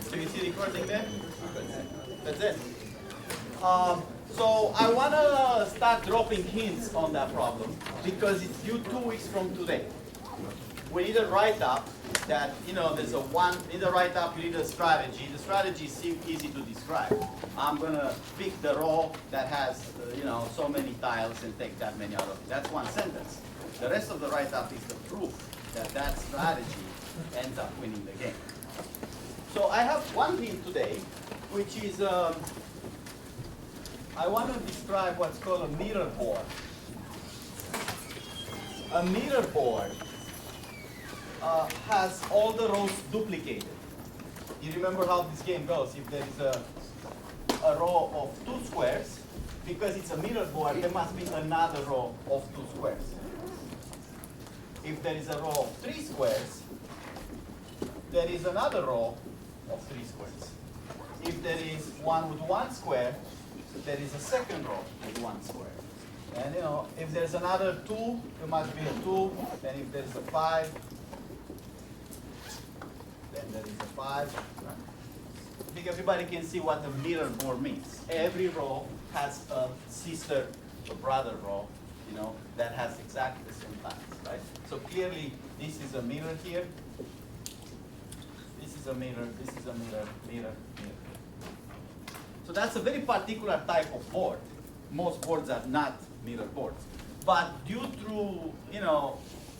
Can you see recording there? That's it. So I want to start dropping hints on that problem because it's due 2 weeks from today. We need a write-up that, there's you need a write-up, you need a strategy. The strategy is easy to describe. I'm going to pick the row that has, so many tiles and take that many out of it. That's one sentence. The rest of the write-up is the proof that that strategy ends up winning the game. So I have one hint today, which is I want to describe what's called a mirror board. A mirror board has all the rows duplicated. You remember how this game goes. If there is a row of 2 squares, because it's a mirror board, there must be another row of 2 squares. If there is a row of 3 squares, there is another row of 3 squares. If there is one with 1 square, there is a second row with 1 square. And if there's another 2, there must be a 2. And if there's a 5, then there is a 5. I think everybody can see what the mirror board means. Every row has a sister or brother row, that has exactly the same tiles, right? So clearly, this is a mirror here. This is a mirror, this is a mirror, mirror, mirror. So that's a very particular type of board. Most boards are not mirror boards. But due to,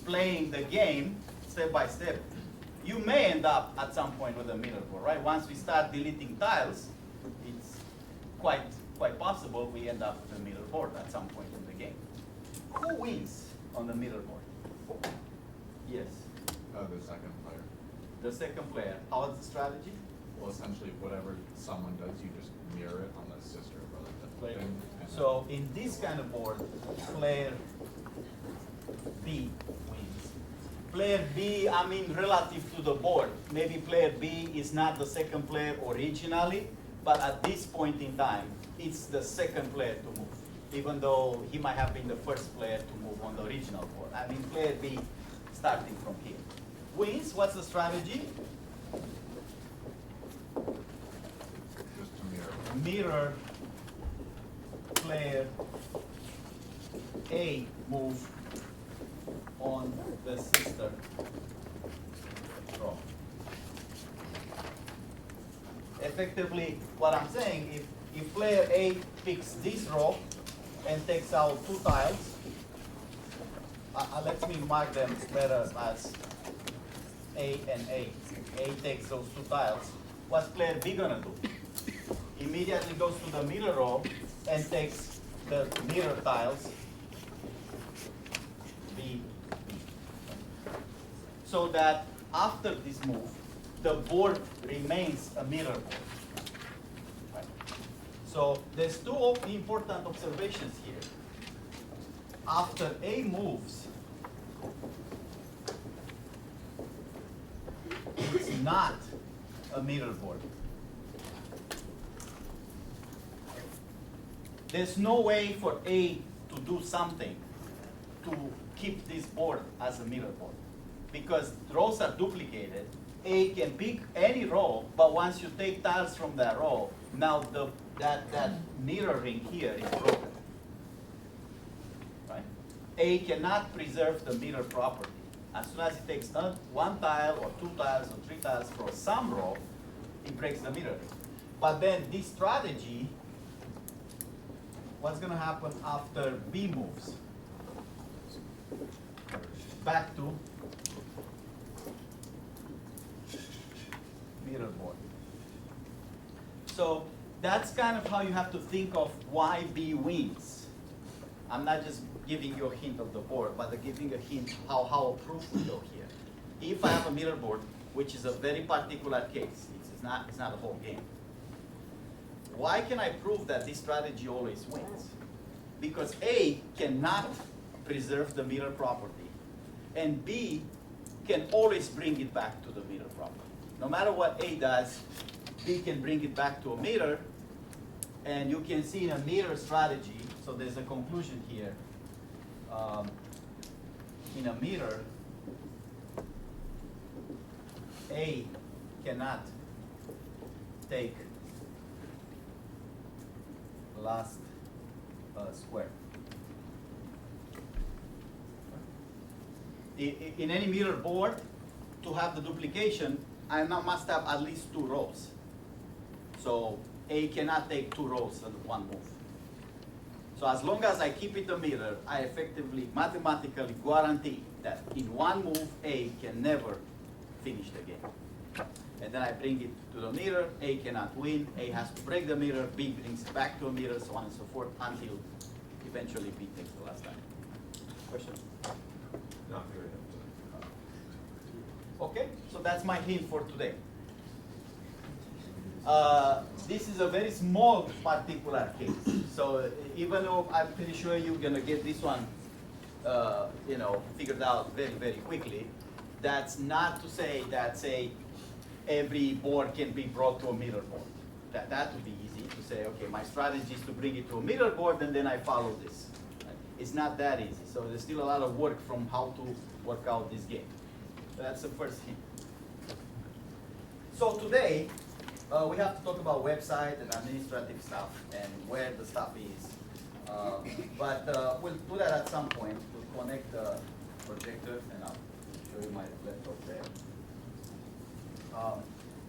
playing the game step by step, you may end up at some point with a mirror board, right? Once we start deleting tiles, it's quite possible we end up with a mirror board at some point in the game. Who wins on the mirror board? Yes. The second player. The second player. How's the strategy? Well, essentially, whatever someone does, you just mirror it on the sister or brother thing. So in this kind of board, player B wins. Player B, I mean relative to the board. Maybe player B is not the second player originally, but at this point in time, it's the second player to move, even though he might have been the first player to move on the original board. I mean player B starting from here. Wins, what's the strategy? Just to mirror. Mirror player A move on the sister row. Effectively, what I'm saying, if player A picks this row and takes out 2 tiles, let me mark them better as A and A. A takes those 2 tiles. What's player B gonna do? Immediately goes to the mirror row and takes the mirror tiles, B. So that after this move, the board remains a mirror board. Right. So there's 2 important observations here. After A moves, it's not a mirror board. There's no way for A to do something to keep this board as a mirror board. Because rows are duplicated, A can pick any row, but once you take tiles from that row, now that mirroring here is broken. Right? A cannot preserve the mirror property. As soon as it takes 1 tile or 2 tiles or 3 tiles from some row, it breaks the mirroring. But then this strategy, what's going to happen after B moves? Back to mirror board. So that's kind of how you have to think of why B wins. I'm not just giving you a hint of the board, but giving a hint how a proof will go here. If I have a mirror board, which is a very particular case, it's not a whole game. Why can I prove that this strategy always wins? Because A cannot preserve the mirror property, and B can always bring it back to the mirror property. No matter what A does, B can bring it back to a mirror, and you can see in a mirror strategy, so there's a conclusion here. In a mirror, A cannot take last square. In any mirror board, to have the duplication, I now must have at least 2 rows. So A cannot take 2 rows in one move. So as long as I keep it a mirror, I effectively, mathematically guarantee that in one move, A can never finish the game. And then I bring it to the mirror, A cannot win, A has to break the mirror, B brings it back to a mirror, so on and so forth, until eventually B takes the last time. Question? Not very good. Okay, so that's my hint for today. This is a very small particular case. So even though I'm pretty sure you're gonna get this one, figured out very, very quickly, that's not to say that, say, every board can be brought to a mirror board. That would be easy to say, okay, my strategy is to bring it to a mirror board and then I follow this. It's not that easy. So there's still a lot of work from how to work out this game. So that's the first hint. So today, we have to talk about website and administrative stuff and where the stuff is. But we'll do that at some point. We'll connect the projector and I'll show you my laptop there. I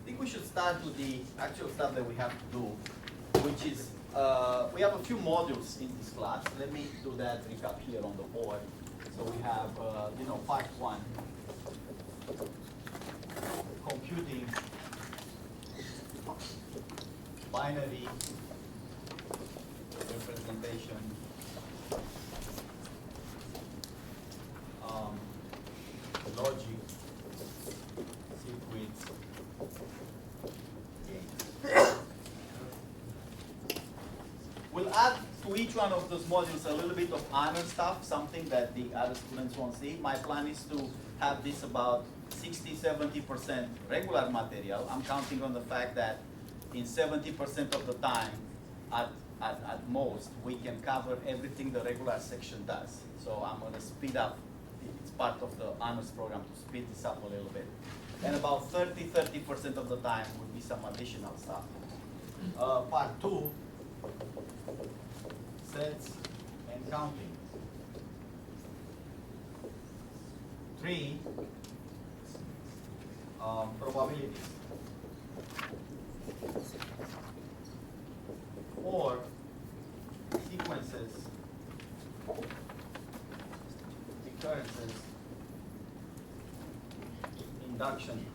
think we should start with the actual stuff that we have to do, which is, we have a few modules in this class. Let me do that recap here on the board. So we have, part 1, computing binary representation, logic, circuits, games. We'll add to each one of those modules a little bit of honor stuff, something that the other students won't see. My plan is to have this about 60–70% regular material. I'm counting on the fact that in 70% of the time, at most, we can cover everything the regular section does. So I'm going to speed up. It's part of the honors program to speed this up a little bit. And about 30% of the time would be some additional stuff. Part 2, sets and counting. 3, probabilities. 4, sequences, recurrences, induction,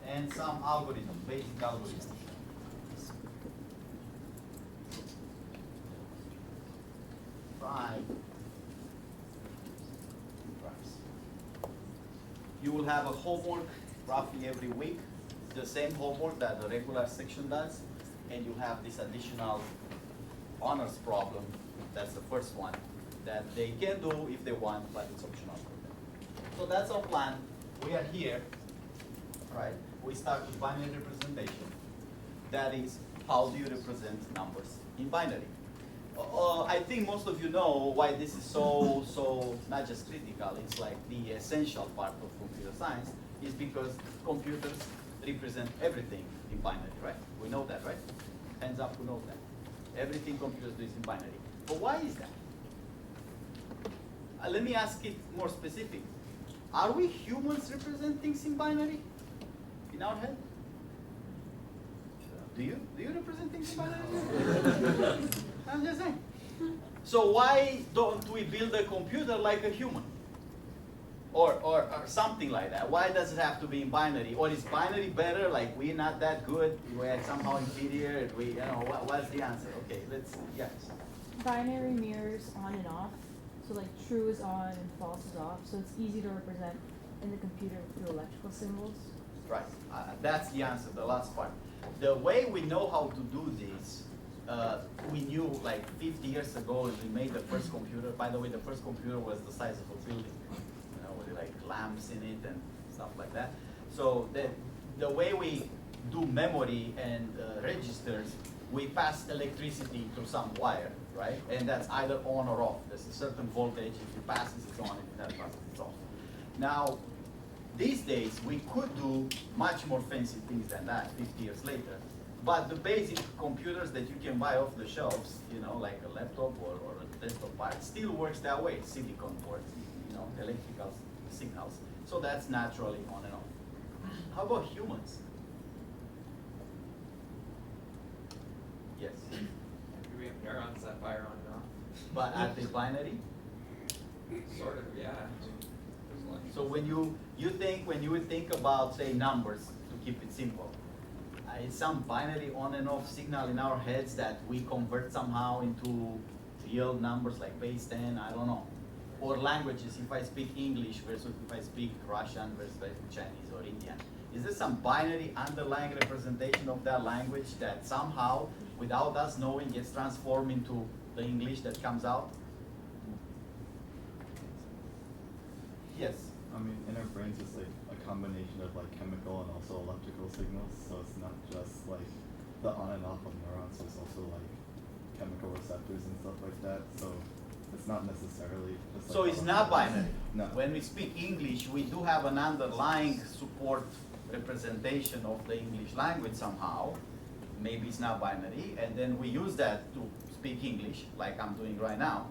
and some algorithms, basic algorithms. 5, you will have a homework roughly every week, the same homework that the regular section does, and you have this additional honors problem, that's the first one, that they can do if they want, but it's optional for them. So that's our plan. We are here, right? We start with binary representation. That is, how do you represent numbers in binary? I think most of you know why this is so not just critical, it's like the essential part of computer science, is because computers represent everything in binary, right? We know that, right? Hands up, who knows that? Everything computers do is in binary. But why is that? Let me ask it more specific. Are we humans represent things in binary? In our head? Do you represent things in binary? I'm just saying. So why don't we build a computer like a human? Or something like that. Why does it have to be in binary? Or is binary better? Like we're not that good. We're somehow inferior. What's the answer? Okay, yes. Binary mirrors on and off. So like true is on and false is off. So it's easy to represent in the computer through electrical symbols. Right. That's the answer. The last part. The way we know how to do this, we knew like 50 years ago we made the first computer. By the way, the first computer was the size of a building. With like lamps in it and stuff like that. So the way we do memory and registers, we pass electricity through some wire, right? And that's either on or off. There's a certain voltage. If it passes, it's on. If it doesn't pass, it's off. Now, These days, we could do much more fancy things than that 50 years later. But the basic computers that you can buy off the shelves, you know, like a laptop or a desktop part, still works that way. Silicon ports, you know, electrical signals. So that's naturally on and off. How about humans? Yes. We have neurons that fire on and off. But are they binary? Sort of, yeah. So when you think about, say, numbers, to keep it simple, is some binary on and off signal in our heads that we convert somehow into real numbers like base 10, I don't know. Or languages, if I speak English versus if I speak Russian versus if I speak Chinese or Indian. Is there some binary underlying representation of that language that somehow, without us knowing, gets transformed into the English that comes out? Yes. I mean, in our brains, it's like a combination of like chemical and also electrical signals. So it's not just like the on and off of neurons. It's also like chemical receptors and stuff like that. So it's not necessarily just. So like it's not binary. No. When we speak English, we do have an underlying support representation of the English language somehow. Maybe it's not binary, and then we use that to speak English, like I'm doing right now.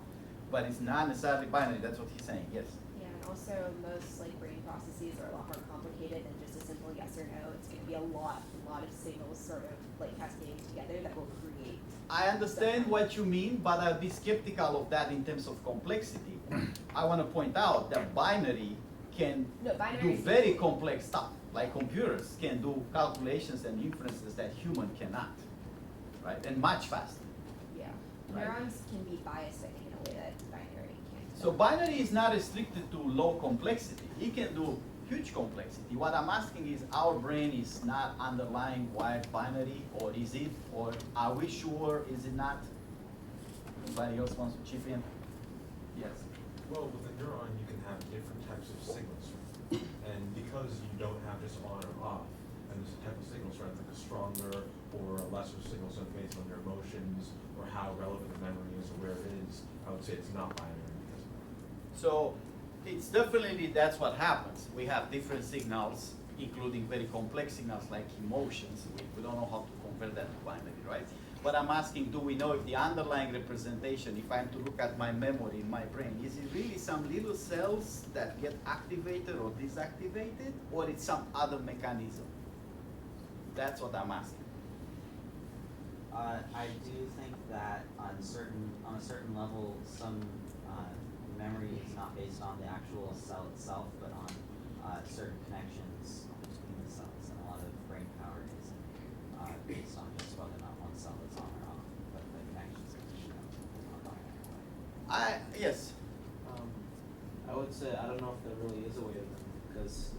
But it's not necessarily binary. That's what he's saying. Yes. Yeah, and also most like brain processes are a lot more complicated than just a simple yes or no. It's going to be a lot of signals sort of like cascading together that will create. I understand what you mean, but I'd be skeptical of that in terms of complexity. I want to point out that binary can do very complex stuff, like computers can do calculations and inferences that human cannot, right? And much faster. Yeah, Right. neurons can be biased, I think, in a way that binary can't. So binary is not restricted to low complexity. It can do huge complexity. What I'm asking is, our brain is not underlying wired binary, or is it? Or are we sure, is it not? Anybody else wants to chip in? Yes. Well, with a neuron, you can have different types of signals. And because you don't have just on or off, and there's a type of signal strength, like a stronger or a lesser signal strength based on your emotions or how relevant the memory is or where it is, I would say it's not binary because of that. So it's definitely, that's what happens. We have different signals, including very complex signals like emotions. We don't know how to convert that to binary, right? But I'm asking, do we know if the underlying representation, if I'm to look at my memory in my brain, is it really some little cells that get activated or deactivated, or it's some other mechanism? That's what I'm asking. I do think that on a certain level, some memory is not based on the actual cell itself, but on certain connections between the cells, and a lot of brain power is based on just whether or not one cell is on or off, but the connections between them are binary. Yes. I would say I don't know if there really is a way of them, because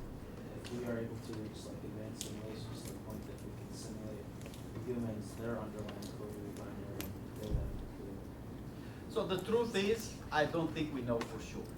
if we are able to reach like advanced simulations to the point that we can simulate humans, their underlying code will be binary, they would have to do it. So the truth is, I don't think we know for sure.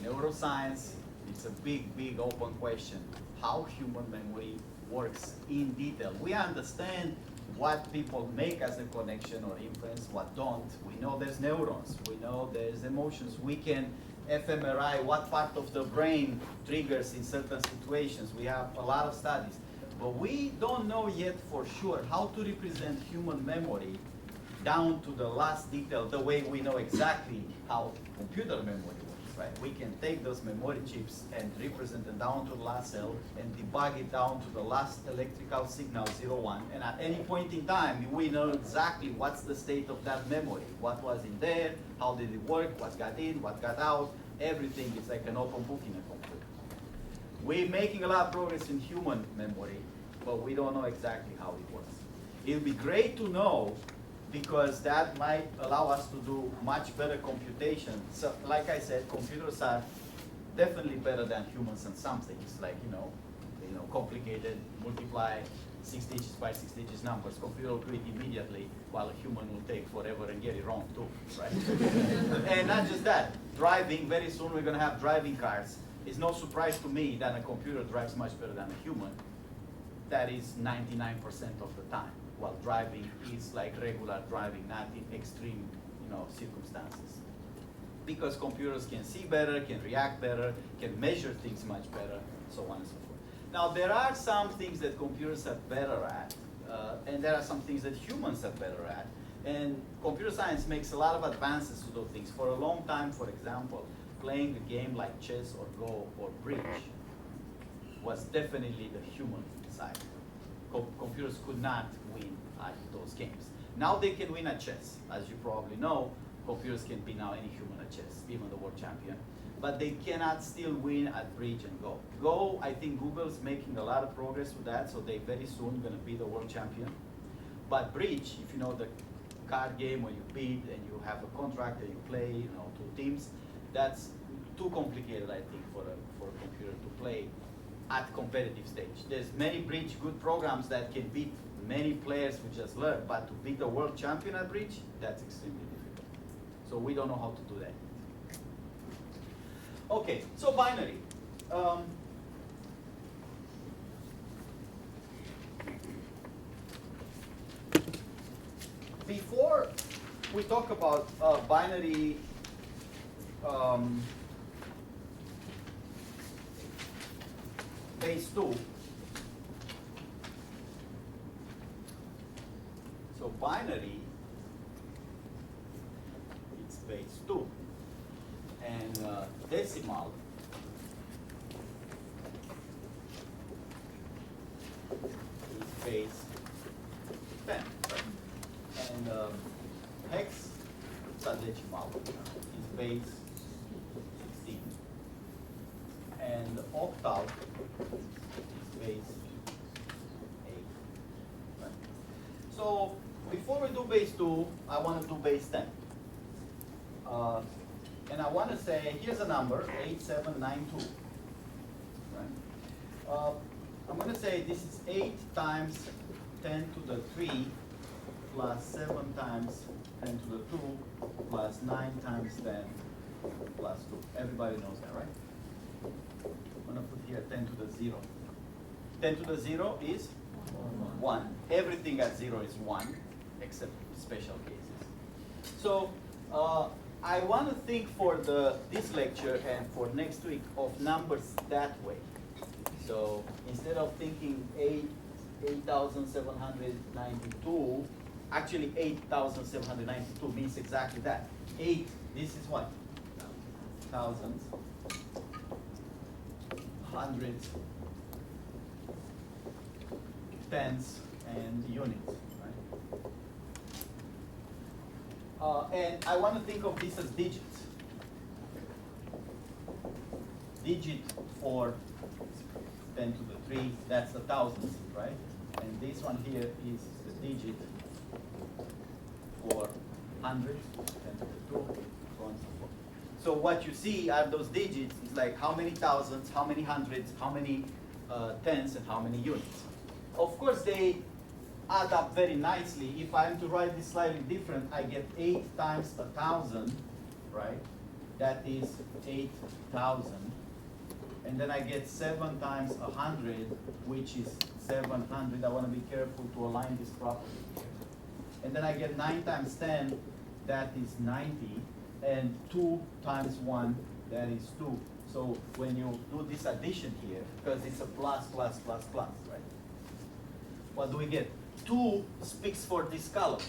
Neuroscience, it's a big, big open question. How human memory works in detail. We understand what people make as a connection or inference, what don't. We know there's neurons, we know there's emotions. We can fMRI what part of the brain triggers in certain situations. We have a lot of studies. But we don't know yet for sure how to represent human memory down to the last detail, the way we know exactly how computer memory works, right? We can take those memory chips and represent them down to the last cell and debug it down to the last electrical signal, 0, 1. And at any point in time, we know exactly what's the state of that memory, what was in there, how did it work, what got in, what got out. Everything is like an open book in a computer. We're making a lot of progress in human memory, but we don't know exactly how it works. It would be great to know, because that might allow us to do much better computation. So, like I said, computers are definitely better than humans in some things, like complicated, multiply 6 digits by 6 digits numbers. Computer will do it immediately, while a human will take forever and get it wrong too, right? And not just that, driving. Very soon we're going to have driving cars. It's no surprise to me that a computer drives much better than a human. That is 99% of the time. While driving is like regular driving, not in extreme, circumstances. because computers can see better, can react better, can measure things much better, so on and so forth. Now, there are some things that computers are better at, and there are some things that humans are better at. And computer science makes a lot of advances to those things. For a long time, for example, playing a game like chess or Go or bridge was definitely the human side. Computers could not win at those games. Now they can win at chess. As you probably know, computers can beat now any human at chess, even the world champion. But they cannot still win at bridge and Go. Go, I think Google's making a lot of progress with that, so they very soon gonna be the world champion. But bridge, if you know the card game where you bid and you have a contract and you play, you know, 2 teams, that's too complicated, I think, for a computer to play at competitive stage. There's many bridge good programs that can beat many players who just learned, but to beat the world champion at bridge, that's extremely difficult. So we don't know how to do that. Okay, so binary. Before we talk about binary base 2, so binary, it's base 2, and decimal is base 10, right? And hexadecimal is base 16, and octal is base 8. Right? So before we do base 2, I want to do base 10. And I want to say, here's a number, 8792. Right? I'm going to say this is 8 times 10 to the 3 plus 7 times 10 to the 2 plus 9 times 10 plus 2. Everybody knows that, right? I'm going to put here 10 to the 0. 10 to the 0 is 1. Everything at 0 is 1, except special cases. So I want to think for this lecture and for next week of numbers that way. So instead of thinking 8,792, actually 8,792 means exactly that. 8, this is what? Thousands, hundreds, tens, and units, right? And I want to think of this as digits. Digit for 10 to the 3, that's the thousands, right? And this one here is the digit for hundreds, 10 to the 2, so on and so forth. So what you see are those digits, is like how many thousands, how many hundreds, how many tens, and how many units. Of course, they add up very nicely. If I am to write this slightly different, I get 8 times 1,000, right? That is 8,000. And then I get 7 times 100, which is 700. I want to be careful to align this properly here. And then I get 9 times 10, that is 90. And 2 times 1, that is 2. So when you do this addition here, because it's a plus, plus, plus, plus, right? What do we get? 2 speaks for this column.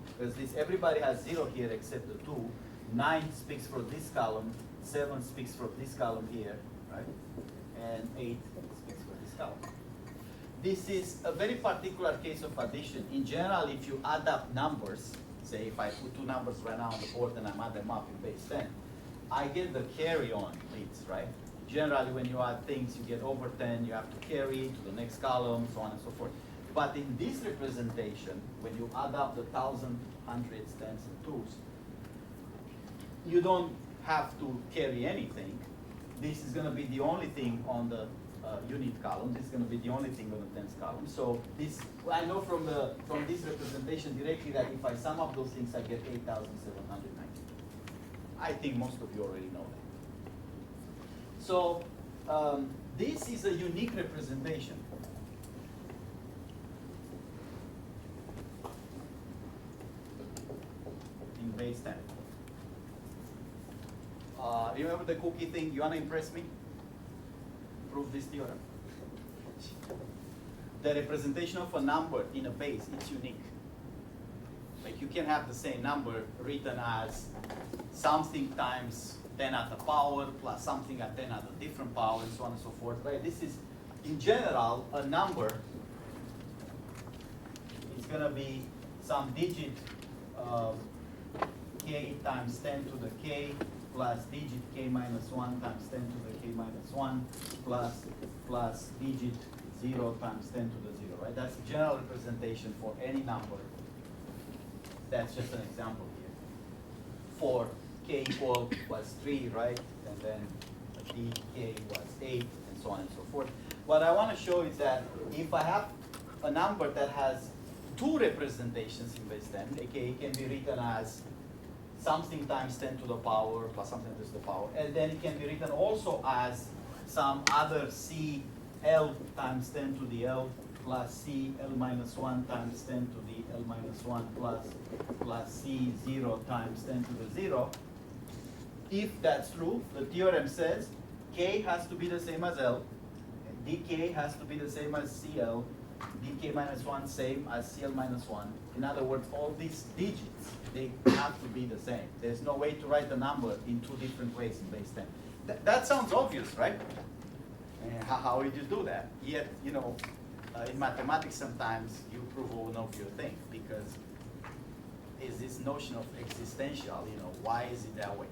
Because this, everybody has 0 here except the 2. 9 speaks for this column. 7 speaks for this column here, right? And 8 speaks for this column. This is a very particular case of addition. In general, if you add up numbers, say if I put 2 numbers right now on the board and I add them up in base 10, I get the carry on bits, right? Generally, when you add things, you get over 10, you have to carry to the next column, so on and so forth. But in this representation, when you add up the 1,000, hundreds, tens, and twos, you don't have to carry anything. This is going to be the only thing on the unit column. This is going to be the only thing on the tens column. So this, I know from this representation directly that if I sum up those things, I get 8,790. I think most of you already know that. So this is a unique representation. In base 10. Remember the cookie thing? You wanna impress me? Prove this theorem. The representation of a number in a base, it's unique. Like you can have the same number written as something times 10 at the power plus something at 10 at a different power and so on and so forth, right? This is, in general, a number. It's gonna be some digit k times 10 to the k plus digit k minus 1 times 10 to the k minus 1 plus digit 0 times 10 to the 0, right? That's general representation for any number. That's just an example here. For k equal was 3, right? And then dk was 8, and so on and so forth. What I want to show is that if I have a number that has two representations in base 10, aka it can be written as something times 10 to the power plus something to the power, and then it can be written also as some other CL times 10 to the L plus CL minus 1 times 10 to the L minus 1 plus C0 times 10 to the 0. If that's true, the theorem says K has to be the same as L, dk has to be the same as CL, dk minus 1 same as CL minus 1. In other words, all these digits, they have to be the same. There's no way to write the number in two different ways in base 10. That sounds obvious, right? And how would you do that? Yet, you know, in mathematics sometimes you prove an obvious thing because is this notion of existential, you know, why is it that way?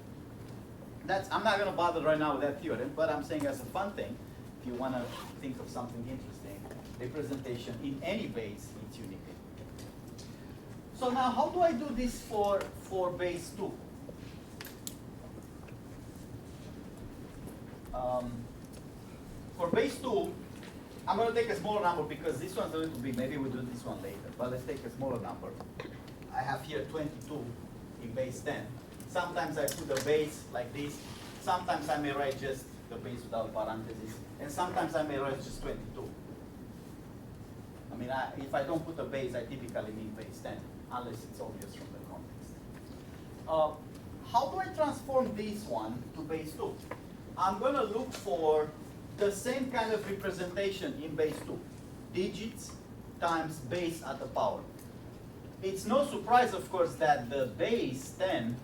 I'm not gonna bother right now with that theorem, but I'm saying as a fun thing, if you wanna think of something interesting, representation in any base, it's unique. So now how do I do this for base 2? For base 2, I'm going to take a smaller number because this one's a little big. Maybe we'll do this one later, but let's take a smaller number. I have here 22 in base 10. Sometimes I put a base like this. Sometimes I may write just the base without parentheses. And sometimes I may write just 22. I mean, if I don't put a base, I typically mean base 10, unless it's obvious from the context. How do I transform this one to base 2? I'm going to look for the same kind of representation in base 2. Digits times base at the power. It's no surprise, of course, that the base 10,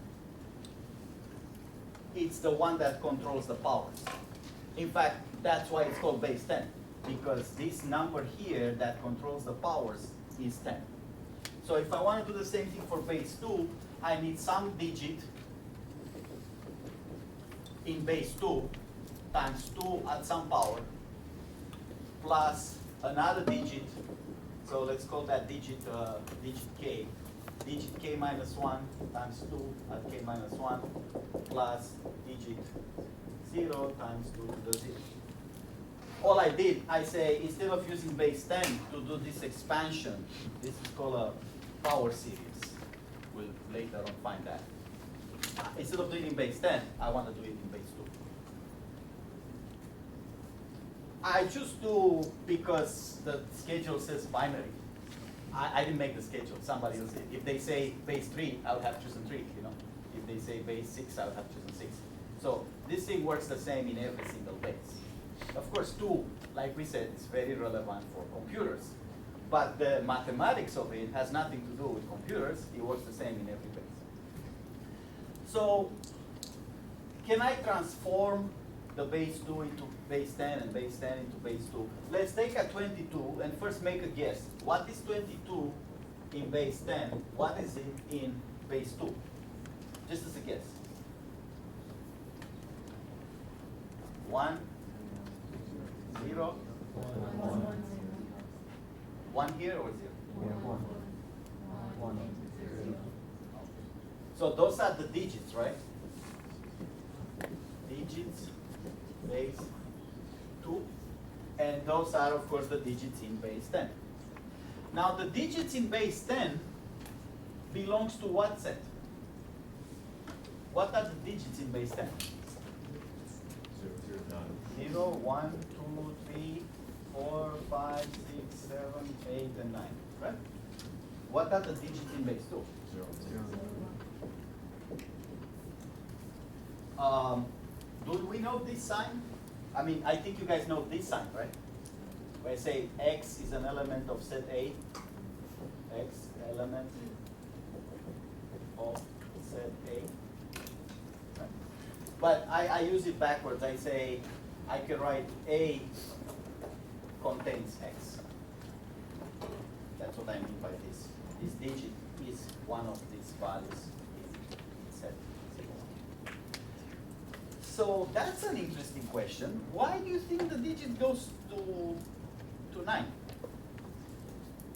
it's the one that controls the powers. In fact, that's why it's called base 10, because this number here that controls the powers is 10. So if I want to do the same thing for base 2, I need some digit in base 2 times 2 at some power plus another digit. So let's call that digit k. Digit k minus 1 times 2 at k minus 1 plus digit 0 times 2 to the 0. All I did, I say, instead of using base 10 to do this expansion, this is called a power series. We'll later on find that. Instead of doing it in base 10, I want to do it in base 2. I choose 2 because the schedule says binary. I didn't make the schedule, somebody else did. If they say base 3, I would have chosen 3, you know. If they say base 6, I would have chosen 6. So this thing works the same in every single base. Of course, 2, like we said, is very relevant for computers. But the mathematics of it has nothing to do with computers. It works the same in every base. So can I transform the base 2 into base 10 and base 10 into base 2? Let's take a 22 and first make a guess. What is 22 in base 10? What is it in base 2? Just as a guess. 1, 0, 1 here or 0? So those are the digits, right? Digits, base 2, and those are, of course, the digits in base 10. Now, the digits in base 10 belongs to what set? What are the digits in base 10? 0, 1, 2, 3, 4, 5, 6, 7, 8, and 9, right? What are the digits in base 2? 0, 0. Do we know this sign? I mean, I think you guys know this sign, right? Where I say X is an element of set A. X element of set A. Right? But I use it backwards. I say I can write A contains X. That's what I mean by this. This digit is one of these values in set 0. So that's an interesting question. Why do you think the digit goes to 9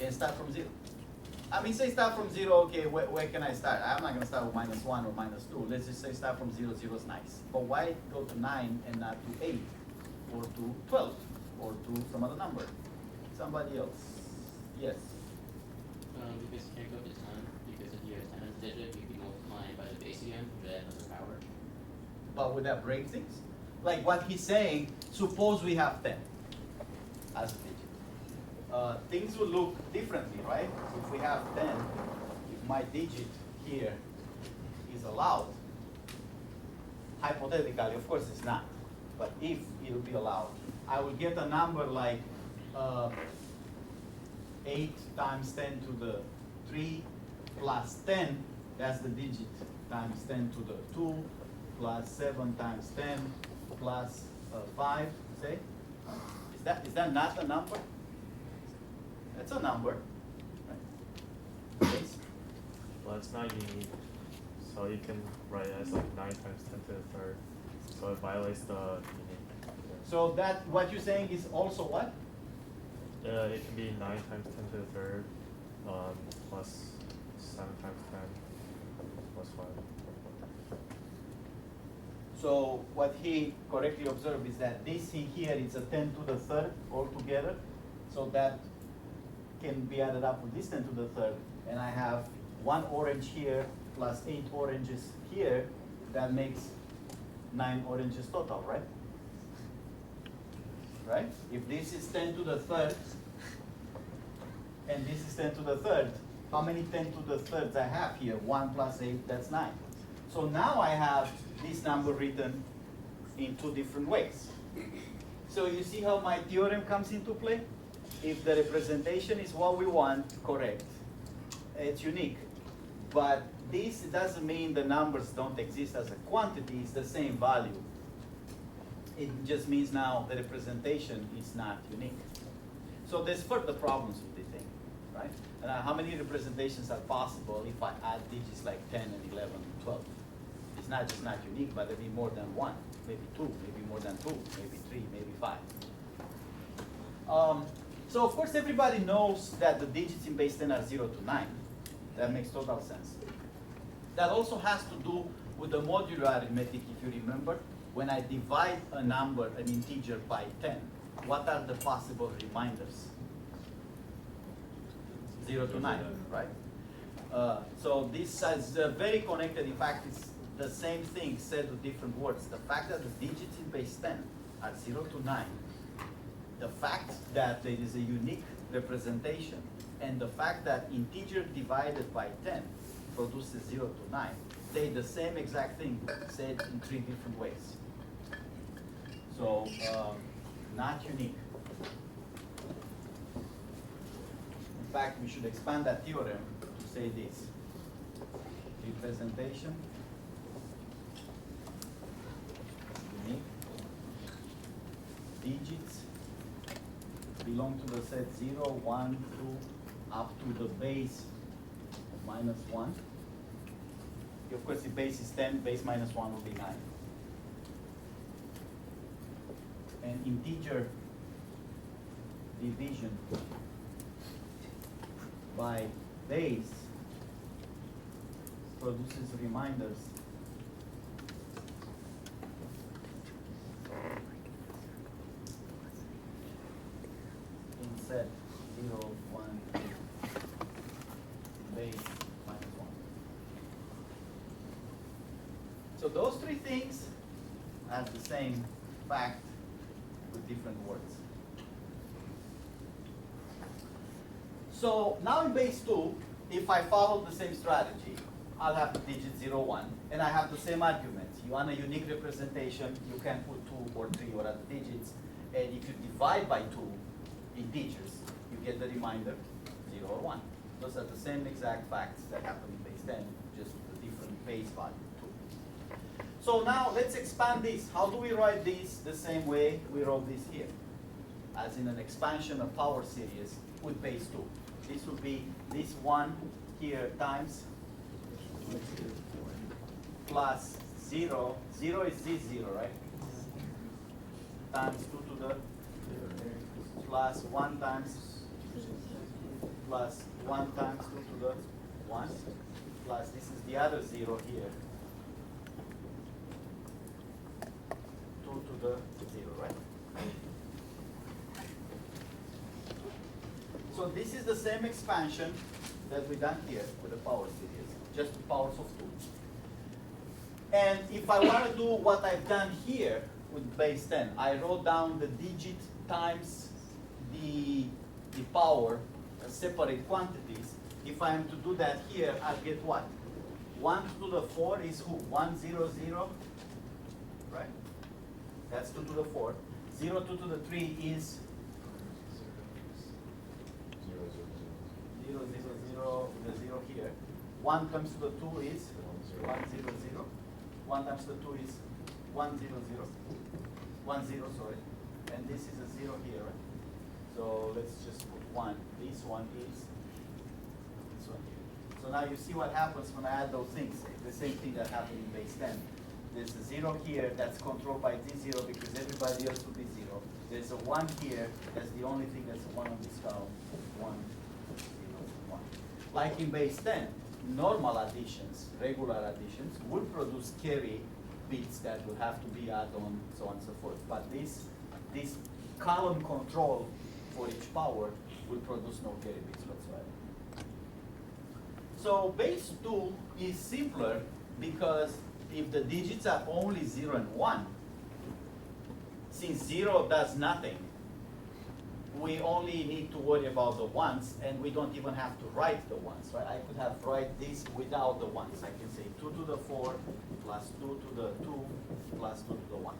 and start from 0? I mean, say start from 0, okay, where can I start? I'm not going to start with -1 or -2. Let's just say start from 0, 0 is nice. But why go to 9 and not to 8 or to 12 or to some other number? Somebody else? Yes. Because you can't go to 10, because if you have 10 as a digit, you'd be multiplying by the base again to add another power. But would that break things? Like what he's saying, suppose we have 10 as a digit. Things will look differently, right? If we have 10, if my digit here is allowed, hypothetically, of course it's not, but if it will be allowed, I will get a number like 8 times 10 to the 3 plus 10, that's the digit, times 10 to the 2, plus 7 times 10, plus 5, say? Is that not a number? That's a number, right? Yes? Well, it's not unique, so you can write it as like 9 times 10 to the third, so it violates the unique. So that, what you're saying is also what? It can be 9 times 10 to the third, plus 7 times 10, plus 5. So what he correctly observed is that this thing here is a 10 to the third altogether, so that can be added up with this 10 to the third, and I have 1 orange here plus 8 oranges here, that makes 9 oranges total, right? Right? If this is 10 to the third, and this is 10 to the third, how many 10 to the thirds I have here? 1 plus 8, that's 9. So now I have this number written in 2 different ways. So you see how my theorem comes into play? If the representation is what we want, correct, it's unique. But this doesn't mean the numbers don't exist as a quantity, it's the same value. It just means now the representation is not unique. So there's further problems with this thing, right? How many representations are possible if I add digits like 10 and 11 and 12? It's not just not unique, but there'll be more than 1, maybe 2, maybe more than 2, maybe 3, maybe 5. So of course everybody knows that the digits in base 10 are 0 to 9. That makes total sense. That also has to do with the modular arithmetic, if you remember. When I divide a number, an integer, by 10, what are the possible reminders? 0 to 9, right? So this is very connected. In fact, it's the same thing said with different words. The fact that the digits in base 10 are 0 to 9, the fact that there is a unique representation, and the fact that integer divided by 10 produces 0 to 9, they the same exact thing said in 3 different ways. So, not unique. In fact, we should expand that theorem to say this. Representation, unique, digits belong to the set 0, 1, 2, up to the base -1. Of course, if base is 10, base -1 will be 9. And integer division by base produces reminders in set 0, 1, 2, base -1. So those 3 things have the same fact with different words. So now in base 2, if I follow the same strategy, I'll have the digit 0, 1, and I have the same argument. You want a unique representation, you can put 2 or 3 or other digits, and if you divide by 2 integers, you get the remainder 0 or 1. Those are the same exact facts that happen in base 10, just with a different base value 2. So now let's expand this. How do we write this the same way we wrote this here? As in an expansion of power series with base 2. This would be this 1 here times plus 0. 0 is this 0, right? Times 2 to the plus 1 times plus 1 times 2 to the 1 plus this is the other 0 here. 2 to the 0, right? So this is the same expansion that we done here with the power series, just the powers of 2. And if I want to do what I've done here with base 10, I wrote down the digit times the power as separate quantities. If I am to do that here, I'll get what? 1 to the 4 is who? 1, 0, 0, right? That's 2 to the 4. 0, 2 to the 3 is 0, 0, 0, the 0 here. 1 times to the 2 is 1, 0, 0. 1 times to the 2 is 1, 0, 0. 1, 0, sorry. And this is a 0 here, right? So let's just put 1. This one is this one here. So now you see what happens when I add those things. The same thing that happened in base 10. There's a 0 here that's controlled by this 0 because everybody else would be 0. There's a 1 here. That's the only thing that's a 1 on this column. 1, 0, 1. Like in base 10, normal additions, regular additions, will produce carry bits that will have to be added on, so on and so forth. But this column control for each power will produce no carry bits whatsoever. So base 2 is simpler because if the digits are only 0 and 1, since 0 does nothing, we only need to worry about the ones, and we don't even have to write the ones, right? I could have write this without the ones. I can say 2 to the 4 plus 2 to the 2 plus 2 to the 1.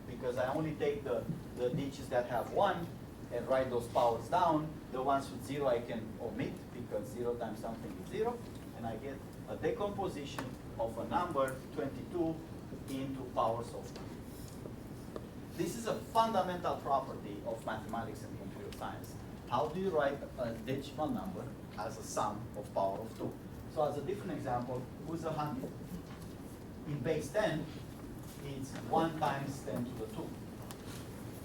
Because I only take the digits that have 1 and write those powers down. The ones with 0 I can omit because 0 times something is 0, and I get a decomposition of a number 22 into powers of 2. This is a fundamental property of mathematics and computer science. How do you write a decimal number as a sum of power of 2? So as a different example, who's 100? In base 10, it's 1 times 10 to the 2.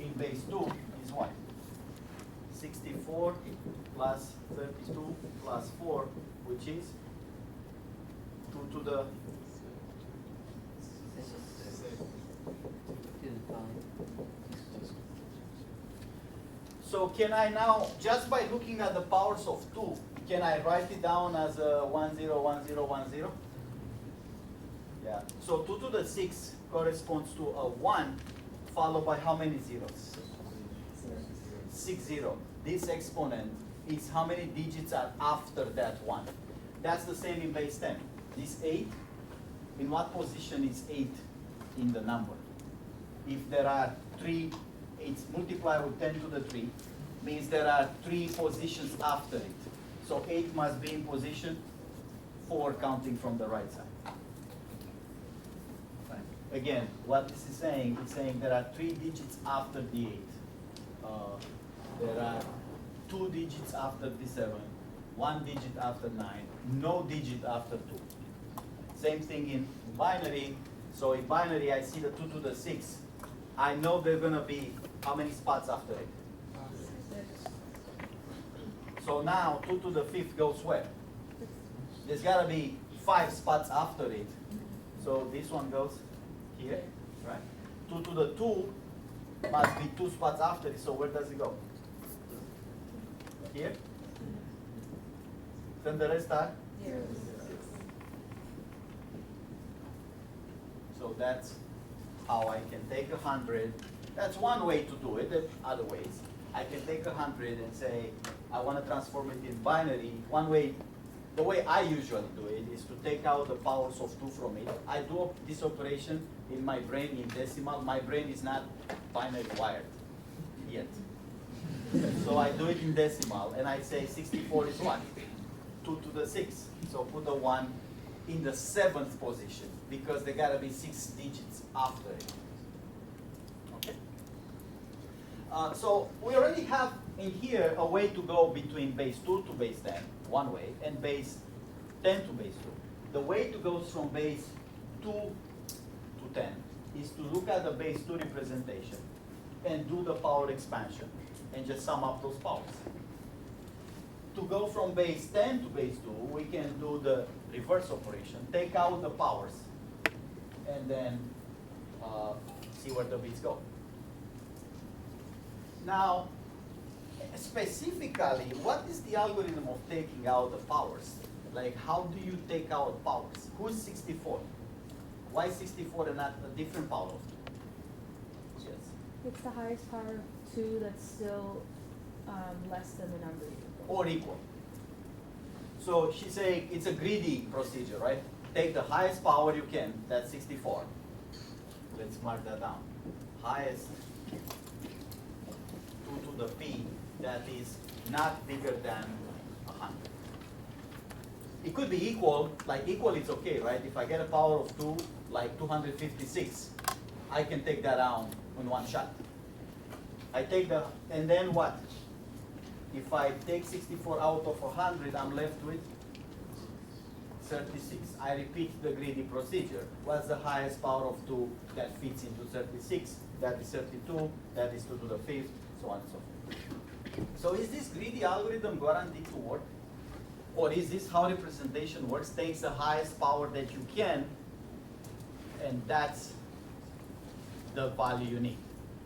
In base 2 is what? 64 plus 32 plus 4, which is 2 to the So can I now, just by looking at the powers of 2, can I write it down as a 10, 10, 10? Yeah. So 2 to the 6 corresponds to a 1 followed by how many zeros? 6, 0. This exponent is how many digits are after that 1. That's the same in base 10. This 8, in what position is 8 in the number? If there are 3, it's multiplied with 10 to the 3, means there are 3 positions after it. So 8 must be in position 4 counting from the right side. Right. Again, what this is saying, it's saying there are 3 digits after the 8. There are 2 digits after the 7, 1 digit after 9, no digit after 2. Same thing in binary. So in binary, I see the 2 to the 6. I know there are going to be how many spots after it? 6. So now 2 to the 5th goes where? There's got to be 5 spots after it. So this one goes here, right? 2 to the 2 must be 2 spots after it. So where does it go? Here? Then the rest are? Here. So that's how I can take 100. That's one way to do it. There are other ways. I can take 100 and say, I want to transform it in binary. One way the way I usually do it is to take out the powers of 2 from it. I do this operation in my brain in decimal. My brain is not binary wired yet. So I do it in decimal, and I say 64 is what? 2 to the 6. So put the 1 in the 7th position, because there gotta be 6 digits after it. Okay? So we already have in here a way to go between base 2 to base 10, one way, and base 10 to base 2. The way to go from base 2 to 10 is to look at the base 2 representation and do the power expansion and just sum up those powers. To go from base 10 to base 2, we can do the reverse operation, take out the powers, and then see where the bits go. Now, specifically, what is the algorithm of taking out the powers? Like, how do you take out powers? Who's 64? Why 64 and not a different power of 2? Yes. It's the highest power of 2 that's still less than the number. Or equal. So she's saying it's a greedy procedure, right? Take the highest power you can, that's 64. Let's mark that down. Highest 2 to the p, that is not bigger than 100. It could be equal, like equal is okay, right? If I get a power of 2, like 256, I can take that out in one shot. I take the, and then what? If I take 64 out of 100, I'm left with 36. I repeat the greedy procedure. What's the highest power of 2 that fits into 36? That is 32, that is 2 to the 5th, so on and so forth. So is this greedy algorithm guaranteed to work? Or is this how representation works? Takes the highest power that you can, and that's the value you need.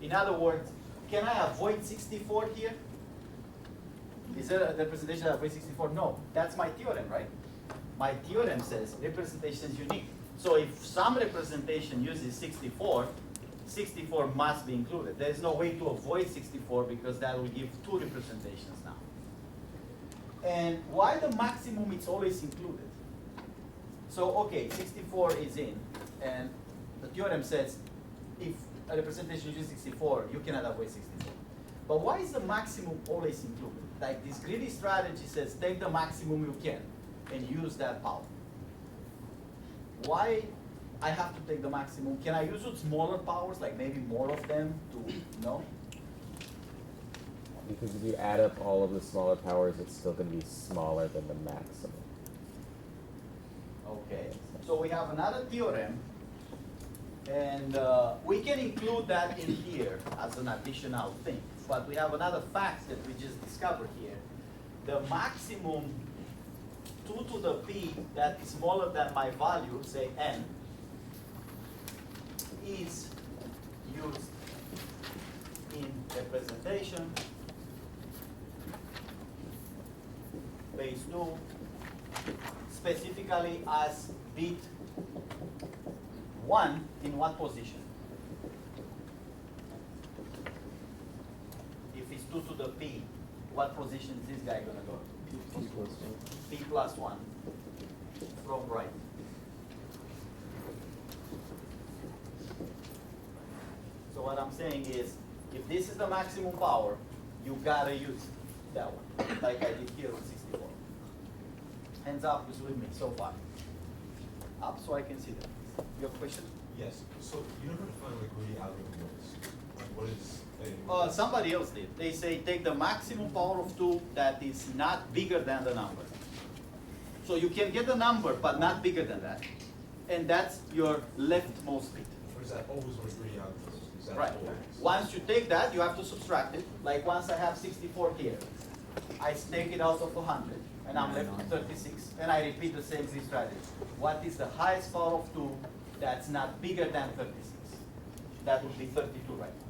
In other words, can I avoid 64 here? Is there a representation that avoids 64? No, that's my theorem, right? My theorem says representation is unique. So if some representation uses 64, 64 must be included. There's no way to avoid 64 because that will give 2 representations now. And why the maximum is always included? So, okay, 64 is in, and the theorem says if a representation uses 64, you cannot avoid 64. But why is the maximum always included? Like this greedy strategy says, take the maximum you can and use that power. Why I have to take the maximum? Can I use with smaller powers, like maybe more of them to, no? Because if you add up all of the smaller powers, it's still going to be smaller than the maximum. Okay, so we have another theorem, and we can include that in here as an additional thing. But we have another fact that we just discovered here. The maximum 2 to the p that is smaller than my value, say n, is used in representation base 2 specifically as bit 1 in what position? If it's 2 to the p, what position is this guy going to go to? P plus 1 from right. So what I'm saying is, if this is the maximum power, you gotta use that one, like I did here with 64. Hands up who's with me so far. Up so I can see them. Your question? Yes, so you never define what a greedy algorithm is. Like what is a... Somebody else did. They say take the maximum power of 2 that is not bigger than the number. So you can get the number, but not bigger than that. And that's your leftmost bit. Or is that always what a greedy algorithm is? Is that Right. always? Once you take that, you have to subtract it. Like once I have 64 here, I take it out of 100, and I'm left with 36, and I repeat the same strategy. What is the highest power of 2 that's not bigger than 36? That would be 32 right now.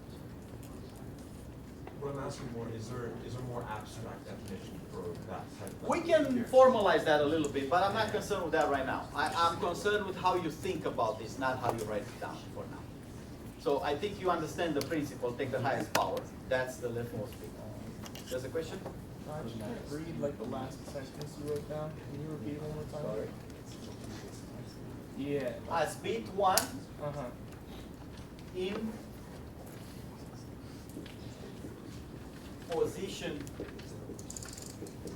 What I'm asking more, is there more abstract definition for that type of... We can formalize that a little bit, but I'm not concerned with that right now. I'm concerned with how you think about this, not how you write it down for now. So I think you understand the principle, take the highest power. That's the leftmost bit. There's a question? I can't read like the last sentence you wrote down. Can you repeat it one more time? Sorry. Yeah. As bit 1 Uh-huh. in position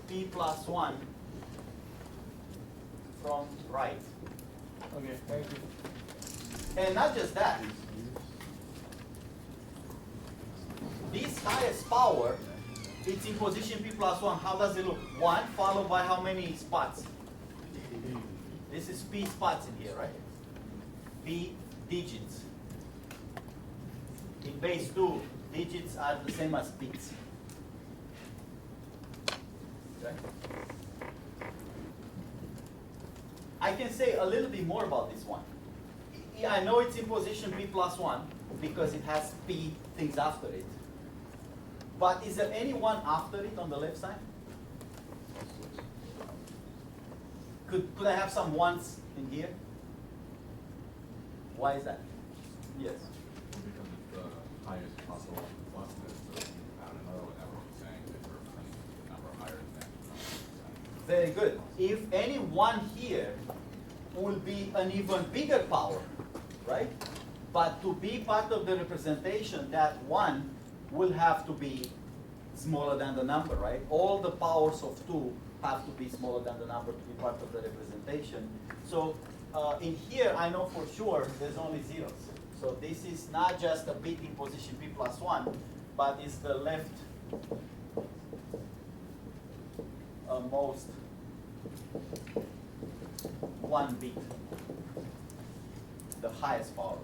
p plus 1 from right. Okay, thank you. And not just that. This highest power, it's in position p plus 1. How does it look? 1 followed by how many spots? This is p spots in here, right? P digits. In base 2, digits are the same as bits. Okay? I can say a little bit more about this one. Yeah, I know it's in position p plus 1 because it has p things after it. But is there any one after it on the left side? Could I have some ones in here? Why is that? Yes. Well, because it's the highest possible plus this, so if you add another one, that would be saying that you're representing the number higher than that number. Very good. If any one here will be an even bigger power, right? But to be part of the representation, that one will have to be smaller than the number, right? All the powers of 2 have to be smaller than the number to be part of the representation. So in here, I know for sure there's only zeros. So this is not just a bit in position p plus 1, but it's the left most 1 bit, the highest power.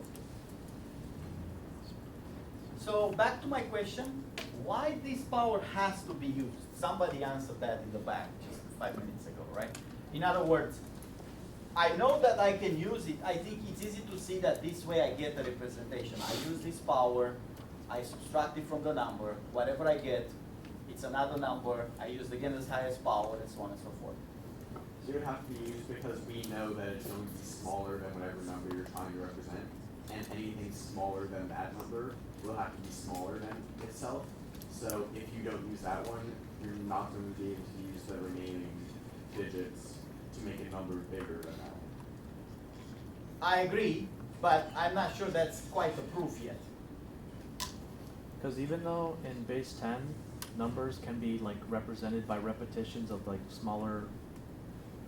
So back to my question, why this power has to be used? Somebody answered that in the back just 5 minutes ago, right? In other words, I know that I can use it. I think it's easy to see that this way I get a representation. I use this power, I subtract it from the number, whatever I get, it's another number, I use again this highest power, and so on and so forth. So it would have to be used because we know that it's going to be smaller than whatever number you're trying to represent, and anything smaller than that number will have to be smaller than itself. So if you don't use that one, you're not going to be able to use the remaining digits to make a number bigger than that one. I agree, but I'm not sure that's quite a proof yet. Because even though in base 10, numbers can be like represented by repetitions of like smaller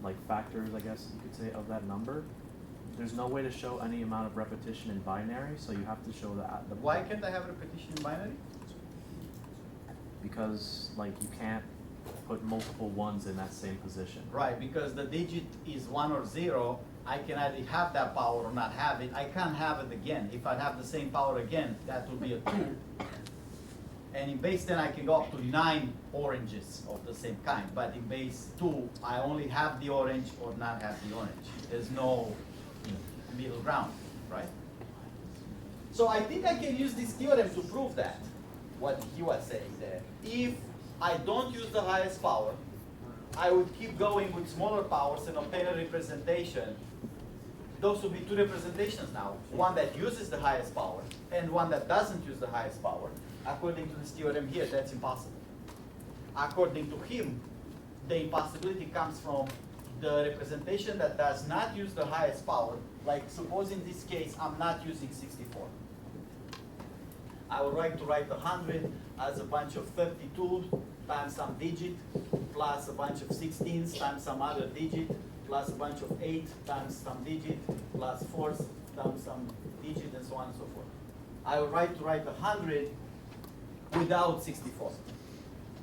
like factors, I guess you could say, of that number, there's no way to show any amount of repetition in binary, so you have to show the Why can't I have repetition in binary? Because like you can't put multiple ones in that same position. Right, because the digit is 1 or 0, I can either have that power or not have it. I can't have it again. If I have the same power again, that would be a 2. And in base 10, I can go up to 9 oranges of the same kind. But in base 2, I only have the orange or not have the orange. There's no middle ground, right? So I think I can use this theorem to prove that, what he was saying there. If I don't use the highest power, I would keep going with smaller powers and obtain a representation. Those would be 2 representations now. One that uses the highest power and one that doesn't use the highest power. According to this theorem here, that's impossible. According to him, the impossibility comes from the representation that does not use the highest power. Like suppose in this case, I'm not using 64. I would like to write 100 as a bunch of 32 times some digit, plus a bunch of 16s times some other digit, plus a bunch of 8 times some digit, plus 4s times some digit, and so on and so forth. I would like to write 100 without 64.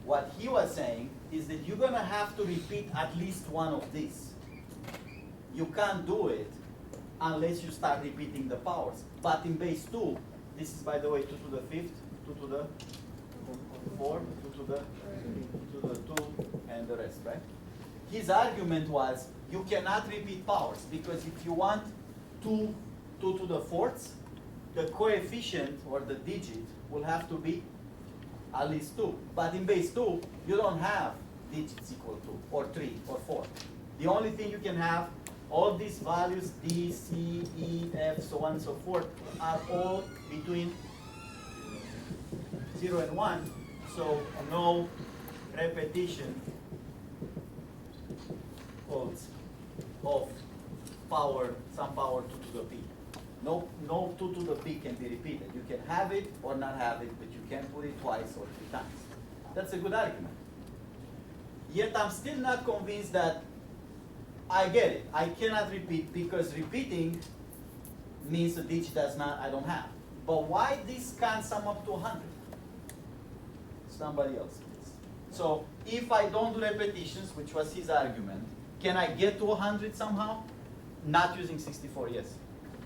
What he was saying is that you're going to have to repeat at least one of these. You can't do it unless you start repeating the powers. But in base 2, this is, by the way, 2 to the 5th, 2 to the 4, 2 to the 2, and the rest, right? His argument was you cannot repeat powers because if you want 2 to the 4th, the coefficient or the digit will have to be at least 2. But in base 2, you don't have digits equal to, or 3, or 4. The only thing you can have, all these values, D, C, E, F, so on and so forth, are all between 0 and 1. So no repetition quotes of power, some power 2 to the p. No 2 to the p can be repeated. You can have it or not have it, but you can't put it twice or 3 times. That's a good argument. Yet I'm still not convinced that I get it. I cannot repeat because repeating means a digit that's not, I don't have. But why this can't sum up to 100? Somebody else, please. So if I don't do repetitions, which was his argument, can I get to 100 somehow? Not using 64, yes.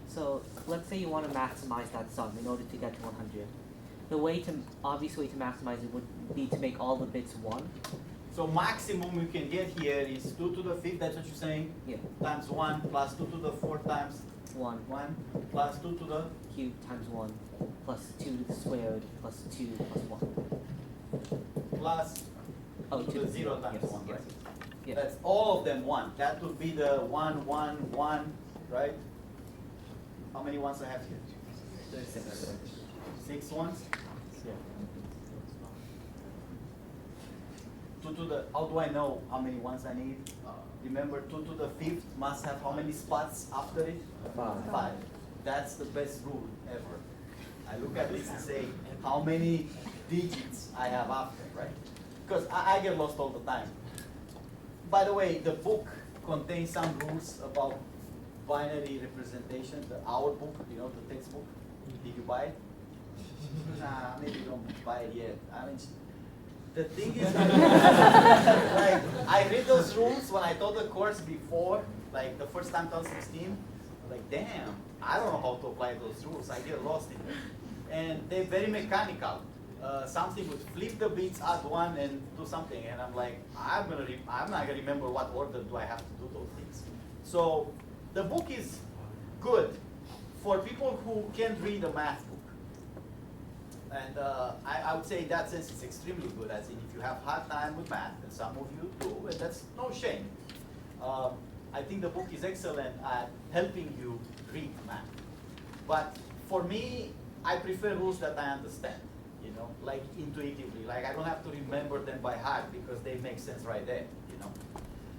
So let's say you want to maximize that sum in order to get to 100. The obvious way to maximize it would be to make all the bits 1. So maximum you can get here is 2 to the 5th, that's what you're saying? Yeah. Times 1 plus 2 to the 4th times 1. 1 plus 2 to the Cube times 1 plus 2 to the squared plus 2 plus 1. plus Oh, 2 to the 0 times yes, 1, yes. right? Yeah. That's all of them 1. That would be the 1, 1, 1, right? How many ones I have here? 6 ones? Yeah. 2 to the, how do I know how many ones I need? Remember 2 to the 5th must have how many spots after it? 5. That's the best rule ever. I look at this and say, how many digits I have after, right? Because I get lost all the time. By the way, the book contains some rules about binary representation, our book, you know, the textbook. Did you buy it? Nah, maybe you don't buy it yet. I mean, the thing is, like, I read those rules when I taught the course before, like the first time 2016. Like, damn, I don't know how to apply those rules. I get lost in them. And they're very mechanical. Something would flip the bits, add 1, and do something. And I'm like, I'm not gonna remember what order do I have to do those things. So the book is good for people who can't read a math book. And I would say in that sense it's extremely good, as in if you have hard time with math, and some of you do, and that's no shame. I think the book is excellent at helping you read math. But for me, I prefer rules that I understand, you know, like intuitively. Like I don't have to remember them by heart because they make sense right there, you know.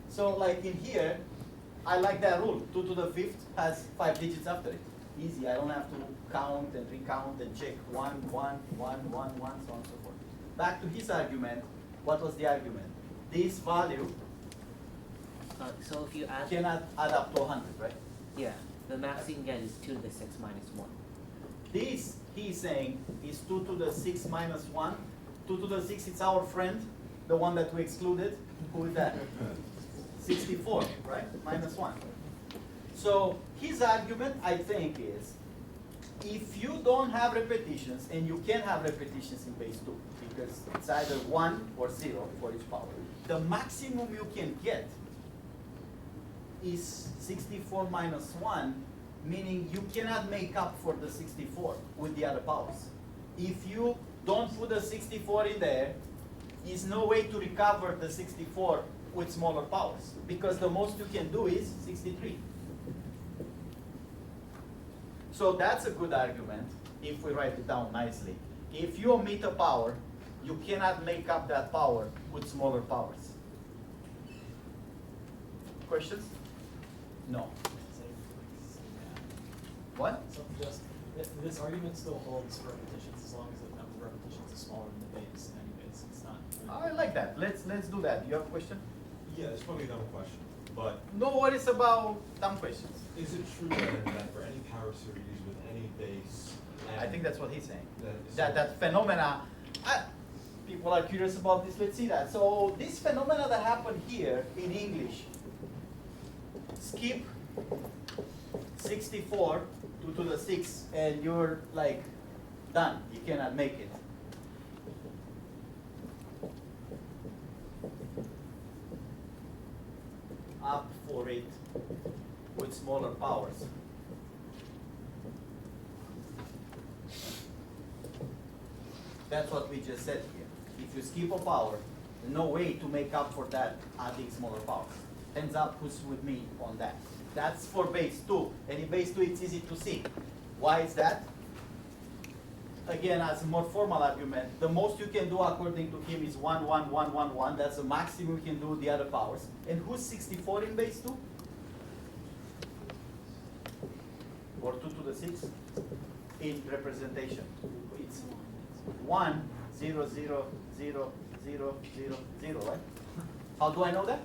So like in here, I like that rule. 2 to the 5th has 5 digits after it. Easy, I don't have to count and recount and check 1, 1, 1, 1, 1, so on and so forth. Back to his argument, what was the argument? This value So if you add... cannot add up to 100, right? Yeah, the max you can get is 2 to the 6 minus 1. This, he's saying, is 2 to the 6 minus 1. 2 to the 6, it's our friend, the one that we excluded. Who is that? 64, right? Minus 1. So his argument, I think, is if you don't have repetitions, and you can have repetitions in base 2, because it's either 1 or 0 for each power, the maximum you can get is 64 minus 1, meaning you cannot make up for the 64 with the other powers. If you don't put the 64 in there, is no way to recover the 64 with smaller powers, because the most you can do is 63. So that's a good argument if we write it down nicely. If you omit a power, you cannot make up that power with smaller powers. Questions? No. What? So just, this argument still holds for repetitions as long as the number of repetitions is smaller than the base anyways. It's not. I like that. Let's do that. You have a question? Yeah, it's probably a dumb question, but No worries about dumb questions. is it true that for any power series with any base? I think that's what he's saying. That- That phenomena, people are curious about this, let's see that. So this phenomena that happened here in English, skip 64 to the 6 and you're like done, you cannot make it. Up for it with smaller powers. That's what we just said here. If you skip a power, there's no way to make up for that adding smaller powers. Hands up who's with me on that. That's for base 2. And in base 2 it's easy to see. Why is that? again, as a more formal argument, the most you can do according to him is 1, 1, 1, 1, 1. That's the maximum you can do the other powers. And who's 64 in base 2? Or 2 to the 6 in representation. It's 1, 0, 0, 0, 0, 0, 0, right? How do I know that?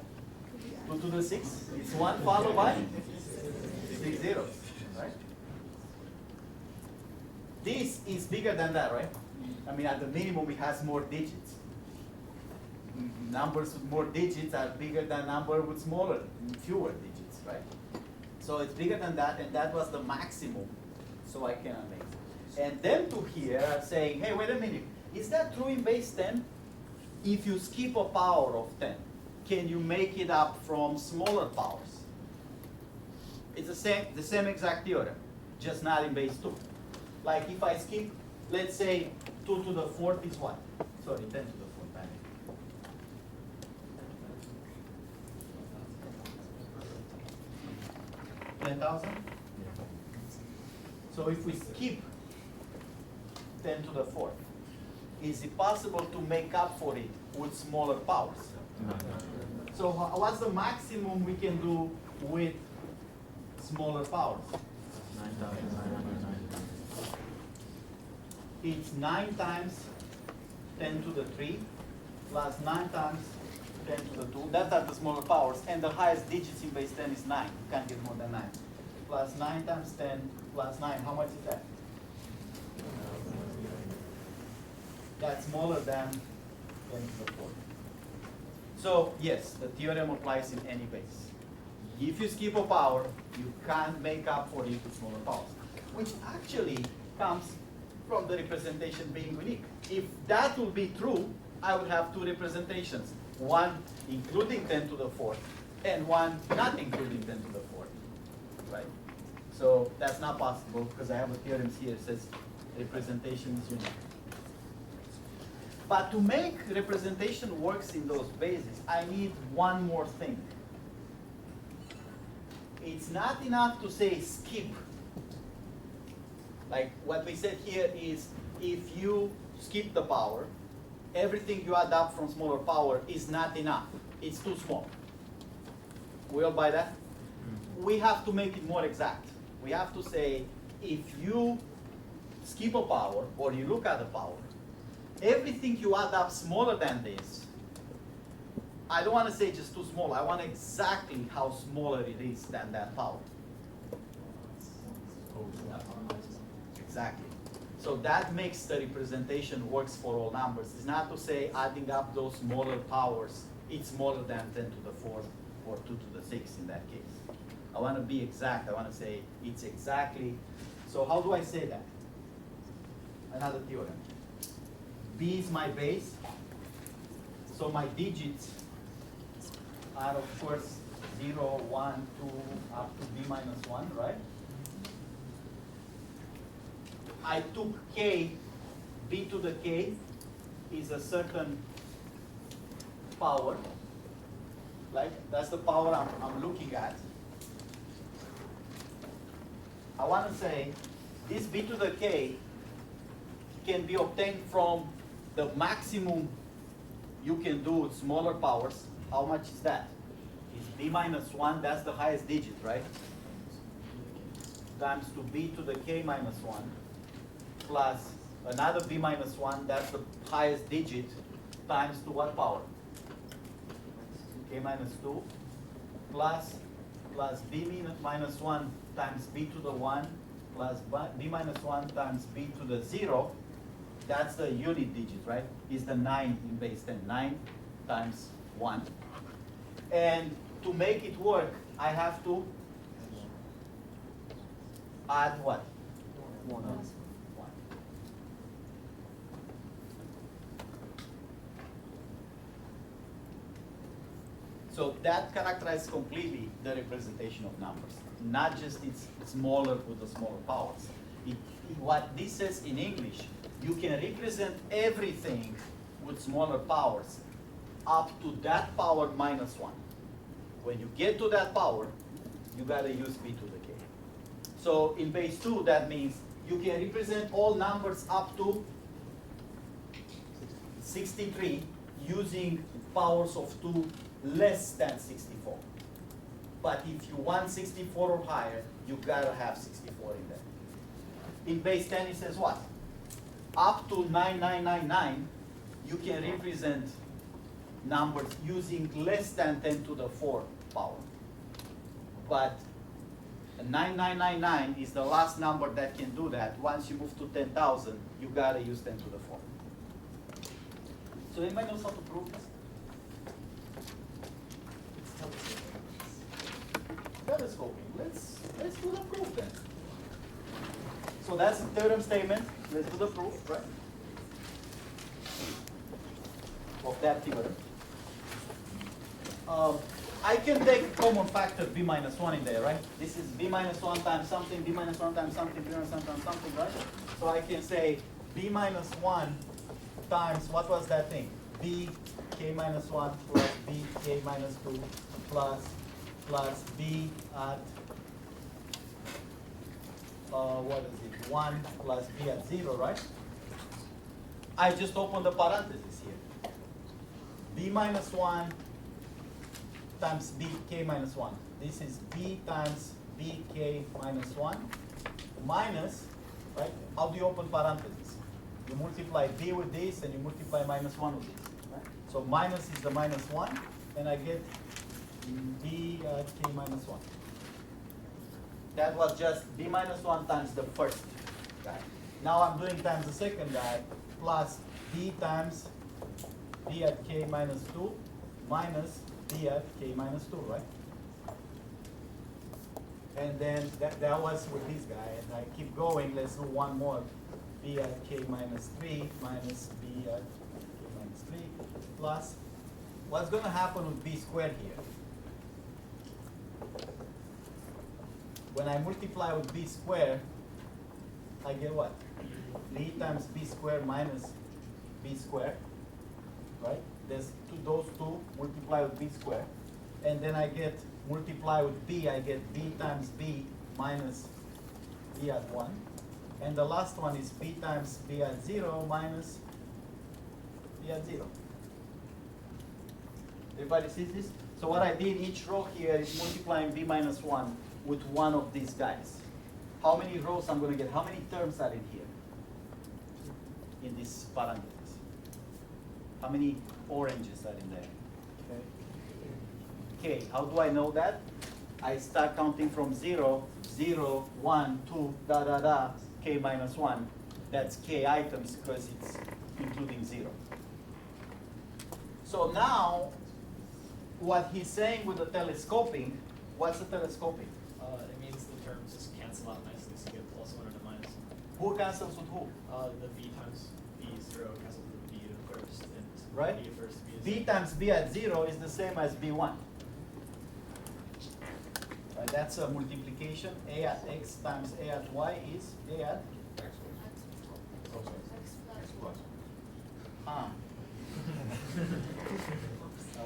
2 to the 6, it's 1 followed by 6 zeros, right? This is bigger than that, right? I mean, at the minimum, it has more digits. Numbers with more digits are bigger than number with smaller, fewer digits, right? So it's bigger than that, and that was the maximum, so I cannot make it. And then to here, I'm saying, hey, wait a minute, is that true in base 10? If you skip a power of 10, can you make it up from smaller powers? It's the same exact theorem, just not in base 2. Like if I skip, let's say 2 to the 4th is what? Sorry, 10 to the 4th. 10,000? So if we skip 10 to the 4th, is it possible to make up for it with smaller powers? No. So what's the maximum we can do with smaller powers? 9,999. It's 9 times 10 to the 3 plus 9 times 10 to the 2. That's at the smaller powers. And the highest digits in base 10 is 9. You can't get more than 9. Plus 9 times 10 plus 9. How much is that? That's smaller than 10 to the 4. So yes, the theorem applies in any base. If you skip a power, you can't make up for it with smaller powers, which actually comes from the representation being unique. If that would be true, I would have two representations, one including 10 to the 4th, and one not including 10 to the 4th, right? So that's not possible because I have a theorem here that says representation is unique. But to make representation works in those bases, I need one more thing. It's not enough to say skip. Like what we said here is if you skip the power, everything you add up from smaller power is not enough. It's too small. We all buy that? We have to make it more exact. We have to say if you skip a power or you look at a power, everything you add up smaller than this, I don't want to say just too small. I want exactly how smaller it is than that power. Exactly. So that makes the representation works for all numbers. It's not to say adding up those smaller powers, it's smaller than 10 to the 4th or 2 to the 6th in that case. I want to be exact. I want to say it's exactly. So how do I say that? Another theorem. B is my base. So my digits are, of course, 0, 1, 2, up to b minus 1, right? I took k, b to the k is a certain power. Like, that's the power I'm looking at. I want to say this b to the k can be obtained from the maximum you can do with smaller powers. How much is that? It's b minus 1, that's the highest digit, right? Times to b to the k minus 1, plus another b minus 1, that's the highest digit, times to what power? K minus 2, plus b minus 1 times b to the 1, plus b minus 1 times b to the 0, that's the unit digit, right? Is the 9 in base 10, 9 times 1. And to make it work, I have to add what? 1. So that characterizes completely the representation of numbers, not just it's smaller with the smaller powers. What this says in English, you can represent everything with smaller powers up to that power minus 1. When you get to that power, you gotta use b to the k. So in base 2, that means you can represent all numbers up to 63 using powers of 2 less than 64. But if you want 64 or higher, you gotta have 64 in there. In base 10 it says what? Up to 9999, you can represent numbers using less than 10 to the 4 power. But 9999 is the last number that can do that. Once you move to 10,000, you gotta use 10 to the 4. So anybody knows how to prove this? Telescoping. Let's do the proof then. So that's the theorem statement. Let's do the proof, right? Of that theorem. I can take a common factor b minus 1 in there, right? This is b minus 1 times something, b minus 1 times something, b minus 1 times something, right? So I can say b minus 1 times, what was that thing? b k minus 1 plus b k minus 2 plus b at, what is it, 1 plus b at 0, right? I just open the parentheses here. b minus 1 times bk minus 1. This is b times bk minus 1 minus, right? How do you open parentheses? You multiply b with this and you multiply minus 1 with this, right? So minus is the minus 1 and I get b at k minus 1. That was just b minus 1 times the first guy. Now I'm doing times the second guy plus b times b at k minus 2 minus b at k minus 2, right? And then that was with this guy, and I keep going. Let's do one more. B at k minus 3 minus b at k minus 3 plus, what's going to happen with b squared here? When I multiply with b squared, I get what? b times b squared minus b squared, right? There's those two multiply with b squared. And then I get, multiply with b, I get b times b minus b at 1. And the last one is b times b at 0 minus b at 0. Everybody sees this? So what I did, each row here is multiplying b minus 1 with one of these guys. How many rows I'm going to get? How many terms are in here? In this parenthesis? How many oranges are in there? Okay, how do I know that? I start counting from 0, 0, 1, 2, da da da, k minus 1. That's k items because it's including 0. So now, what he's saying with the telescoping, what's the telescoping? It means the terms just cancel out nicely, so you get plus 1 and a minus 1. Who cancels with who? The b times b0 cancels with b to the first, and Right? b first, b is b times b at 0 is the same as b1. Right, that's a multiplication. A at x times a at y is a at X plus.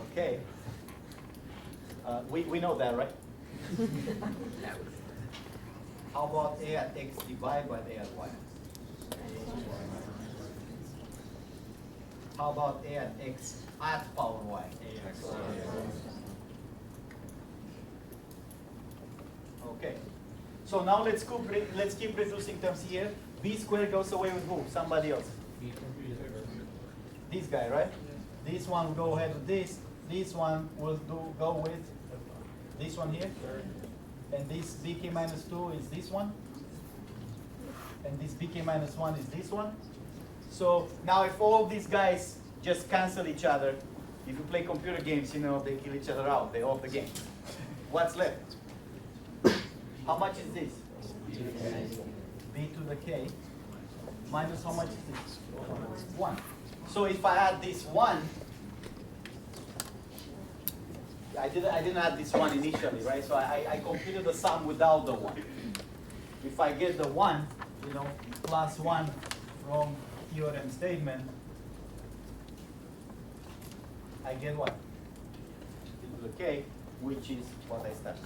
Okay. We know that, right? How about a at x divided by a at y? How about a at x at power y? Okay. So now let's keep reducing terms here. B squared goes away with who? Somebody else. This guy, right? This one will go ahead with this. This one will go with this one here. And this bk minus 2 is this one. And this bk minus 1 is this one. So now if all these guys just cancel each other, if you play computer games, you know, they kill each other out. They off the game. What's left? How much is this? B to the k minus how much is this? 1. So if I add this 1, I didn't add this 1 initially, right? So I computed the sum without the 1. If I get the 1, you know, plus 1 from theorem statement, I get what? B to the k, which is what I started.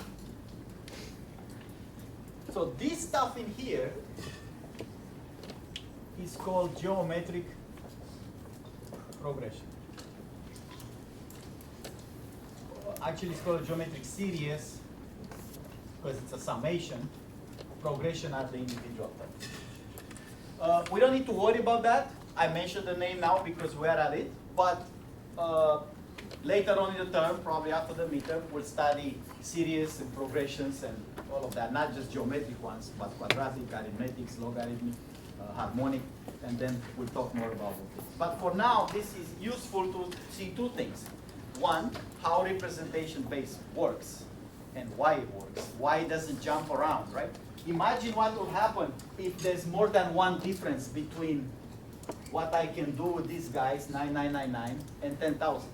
So this stuff in here is called geometric progression. Actually, it's called geometric series because it's a summation. Progression at the individual term. We don't need to worry about that. I mentioned the name now because we're at it. But later on in the term, probably after the midterm, we'll study series and progressions and all of that. Not just geometric ones, but quadratic, arithmetics, logarithmic, harmonic, and then we'll talk more about it. But for now, this is useful to see two things. One, how representation base works and why it works. Why it doesn't jump around, right? Imagine what will happen if there's more than one difference between what I can do with these guys, 9999, and 10,000.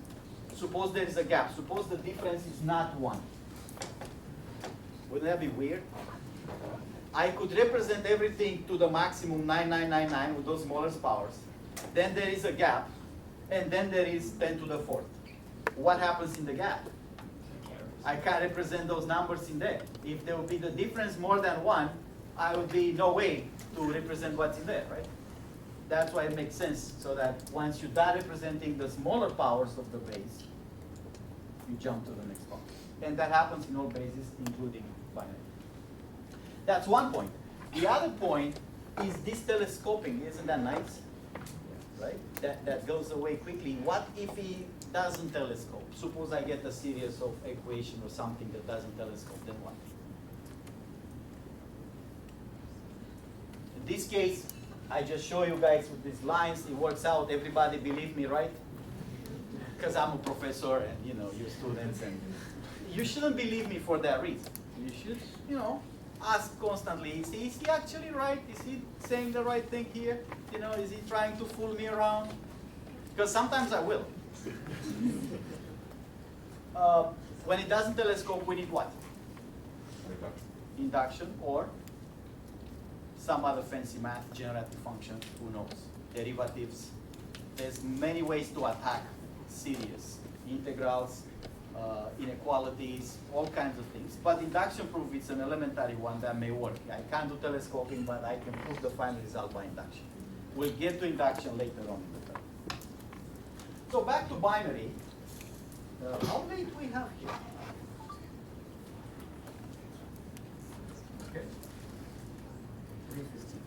Suppose there is a gap. Suppose the difference is not 1. Wouldn't that be weird? I could represent everything to the maximum 9999 with those smallest powers. Then there is a gap, and then there is 10 to the 4th. What happens in the gap? I can't represent those numbers in there. If there will be the difference more than 1, I would be no way to represent what's in there, right? That's why it makes sense, so that once you start representing the smaller powers of the base, you jump to the next power. And that happens in all bases, including binary. That's one point. The other point is this telescoping. Isn't that nice? Right? That goes away quickly. What if he doesn't telescope? Suppose I get a series of equation or something that doesn't telescope, then what? In this case, I just show you guys with these lines, it works out. Everybody believe me, right? Because I'm a professor and you students, and you shouldn't believe me for that reason. You should, ask constantly, is he actually right? Is he saying the right thing here? Is he trying to fool me around? Because sometimes I will. When it doesn't telescope, we need what? Induction or some other fancy math, generative function, who knows? Derivatives. There's many ways to attack series, integrals, inequalities, all kinds of things. But induction proof is an elementary one that may work. I can't do telescoping, but I can prove the final result by induction. We'll get to induction later on in the term. So back to binary. How late we have here? Okay. 3:15.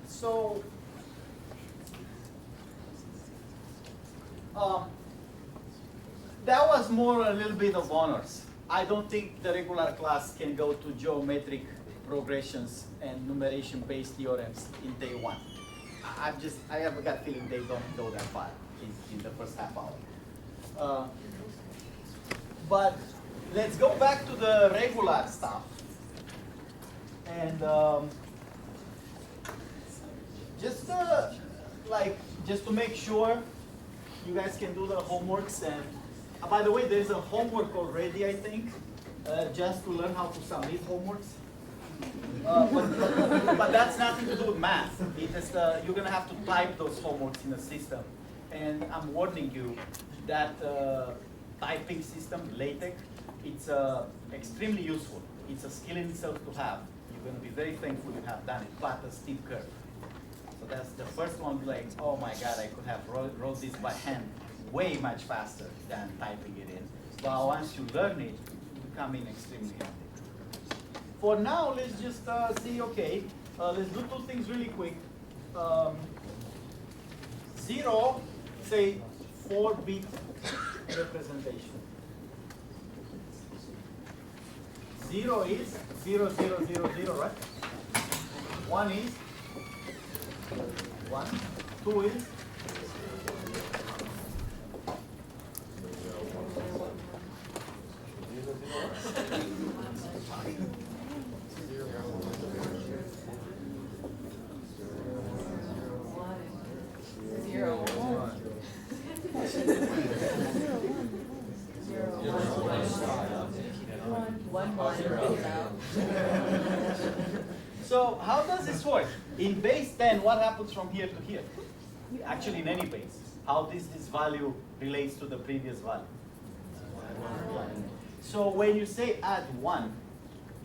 So that was more a little bit of honors. I don't think the regular class can go to geometric progressions and numeration-based theorems in day 1. I have a gut feeling they don't go that far in the first half hour. But let's go back to the regular stuff. And just to make sure you guys can do the homeworks. And by the way, there's a homework already, I think, just to learn how to submit homeworks. But that's nothing to do with math. It is, you're going to have to type those homeworks in the system. And I'm warning you that typing system, LaTeX, it's extremely useful. It's a skill in itself to have. You're going to be very thankful you have done it, but a steep curve. So that's the first one, like, oh my God, I could have wrote this by hand way much faster than typing it in. But once you learn it, you become extremely handy. For now, let's just see, okay, let's do two things really quick. 0, say 4-bit representation. 0 is 0, 0, 0, 0, right? 1 is 1, 2 is 1. So how does this work? In base 10, what happens from here to here? Actually, in any base, how does this value relates to the previous value? So when you say add 1,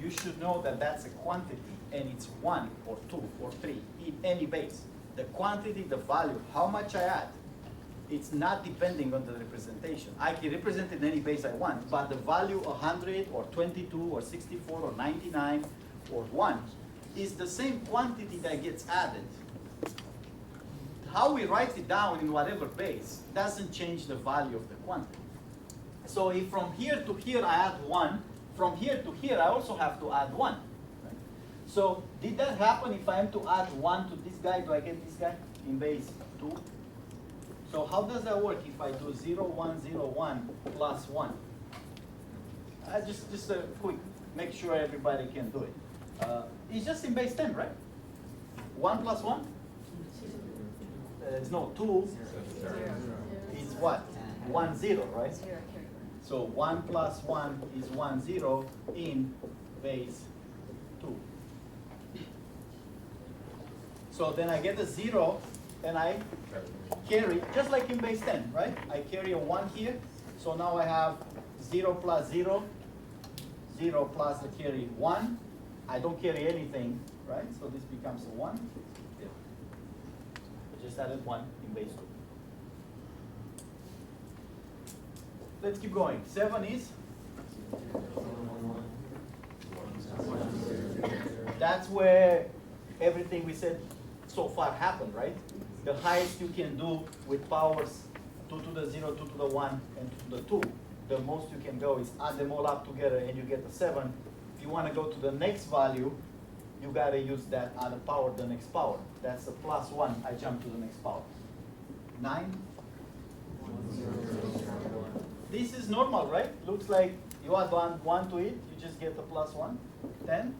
you should know that that's a quantity, and it's 1 or 2 or 3 in any base. The quantity, the value, how much I add, it's not depending on the representation. I can represent it in any base I want, but the value 100 or 22 or 64 or 99 or 1 is the same quantity that gets added. How we write it down in whatever base doesn't change the value of the quantity. So if from here to here I add 1, from here to here I also have to add 1. Right? So did that happen if I am to add 1 to this guy? Do I get this guy in base 2? So how does that work if I do 0, 1, 0, 1 plus 1? Just a quick, make sure everybody can do it. It's just in base 10, right? 1 plus 1? No, 2. It's what? 1, 0, right? So 1 plus 1 is 1, 0 in base 2. So then I get a 0 and I carry, just like in base 10, right? I carry a 1 here. So now I have 0 plus 0, 0 plus I carry 1. I don't carry anything, right? So this becomes a 1. I just added 1 in base 2. Let's keep going. 7 is? That's where everything we said so far happened, right? The highest you can do with powers 2 to the 0, 2 to the 1, and 2 to the 2. The most you can go is add them all up together and you get a 7. If you want to go to the next value, you got to use that other power, the next power. That's a plus 1. I jump to the next power. 9. This is normal, right? Looks like you add 1 to it, you just get a plus 1. 10.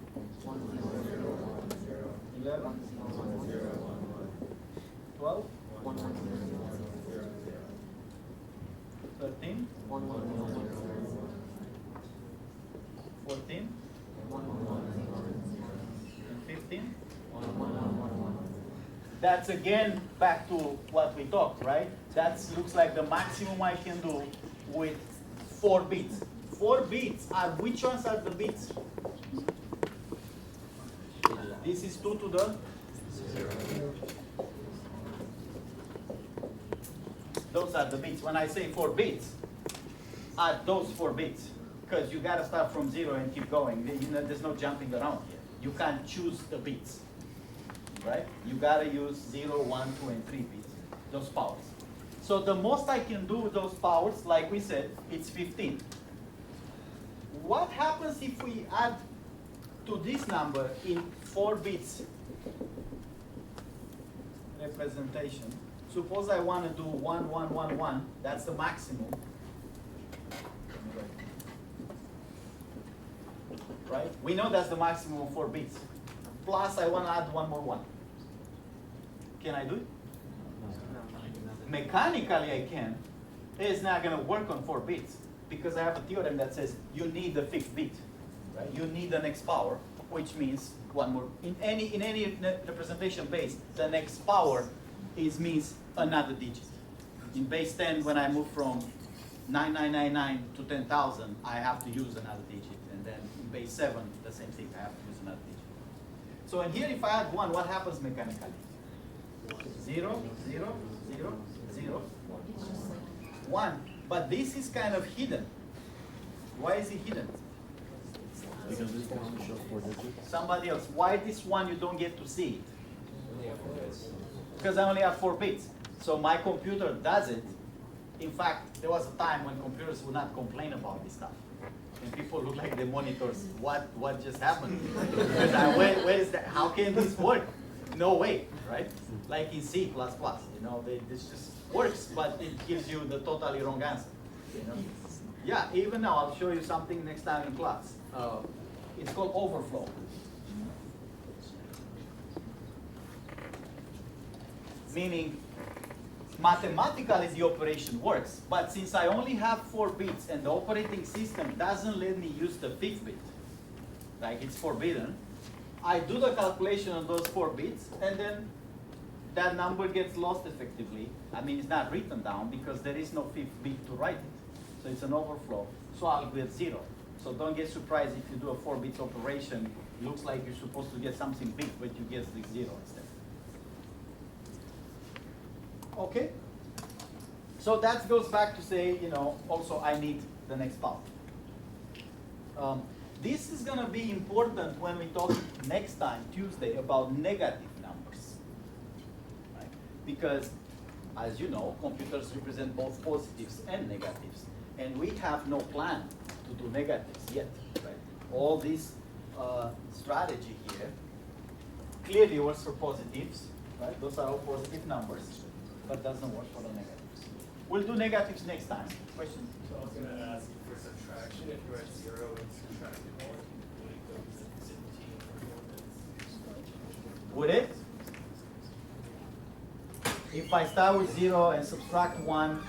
11. 12. 13. 14. And 15. That's again back to what we talked, right? That looks like the maximum I can do with 4 bits. 4 bits are, which ones are the bits? This is 2 to the 0. Those are the bits. When I say 4 bits, are those 4 bits. Because you got to start from 0 and keep going. There's no jumping around here. You can't choose the bits, right? You got to use 0, 1, 2, and 3 bits, those powers. So the most I can do with those powers, like we said, it's 15. What happens if we add to this number in 4 bits representation? Suppose I want to do 1, 1, 1, 1. That's the maximum. Right? We know that's the maximum of 4 bits. Plus, I want to add 1 more 1. Can I do it? Mechanically, I can. It's not going to work on 4 bits because I have a theorem that says you need the 5th bit. Right? You need the next power, which means 1 more. In any representation base, the next power means another digit. In base 10, when I move from 9999 to 10,000, I have to use another digit. And then in base 7, the same thing, I have to use another digit. So in here, if I add 1, what happens mechanically? 0, 0, 0, 0, 1. But this is kind of hidden. Why is it hidden? Because this one only shows 4 digits. Somebody else. Why this one you don't get to see it? Because I only have 4 bits. So my computer does it. In fact, there was a time when computers would not complain about this stuff. And people look like the monitors, what just happened? Because where is that? How can this work? No way, right? Like in C++, this just works, but it gives you the totally wrong answer. Yeah, even now, I'll show you something next time in class. It's called overflow. Meaning, mathematically the operation works, but since I only have 4 bits and the operating system doesn't let me use the 5th bit, like it's forbidden, I do the calculation on those 4 bits and then that number gets lost effectively. I mean, it's not written down because there is no 5th bit to write it. So it's an overflow. So I'll get 0. So don't get surprised if you do a 4 bits operation, looks like you're supposed to get something big, but you get the 0 instead. Okay? So that goes back to say, also I need the next power. This is going to be important when we talk next time, Tuesday, about negative numbers. Right? Because, as you know, computers represent both positives and negatives. And we have no plan to do negatives yet. Right? All this strategy here clearly works for positives. Right? Those are all positive numbers, but doesn't work for the negatives. We'll do negatives next time. Questions? So I was going to ask you for subtraction, if you're at 0 and subtracting 1, would it go to 15 or 4 bits? Would it? If I start with 0 and subtract 1,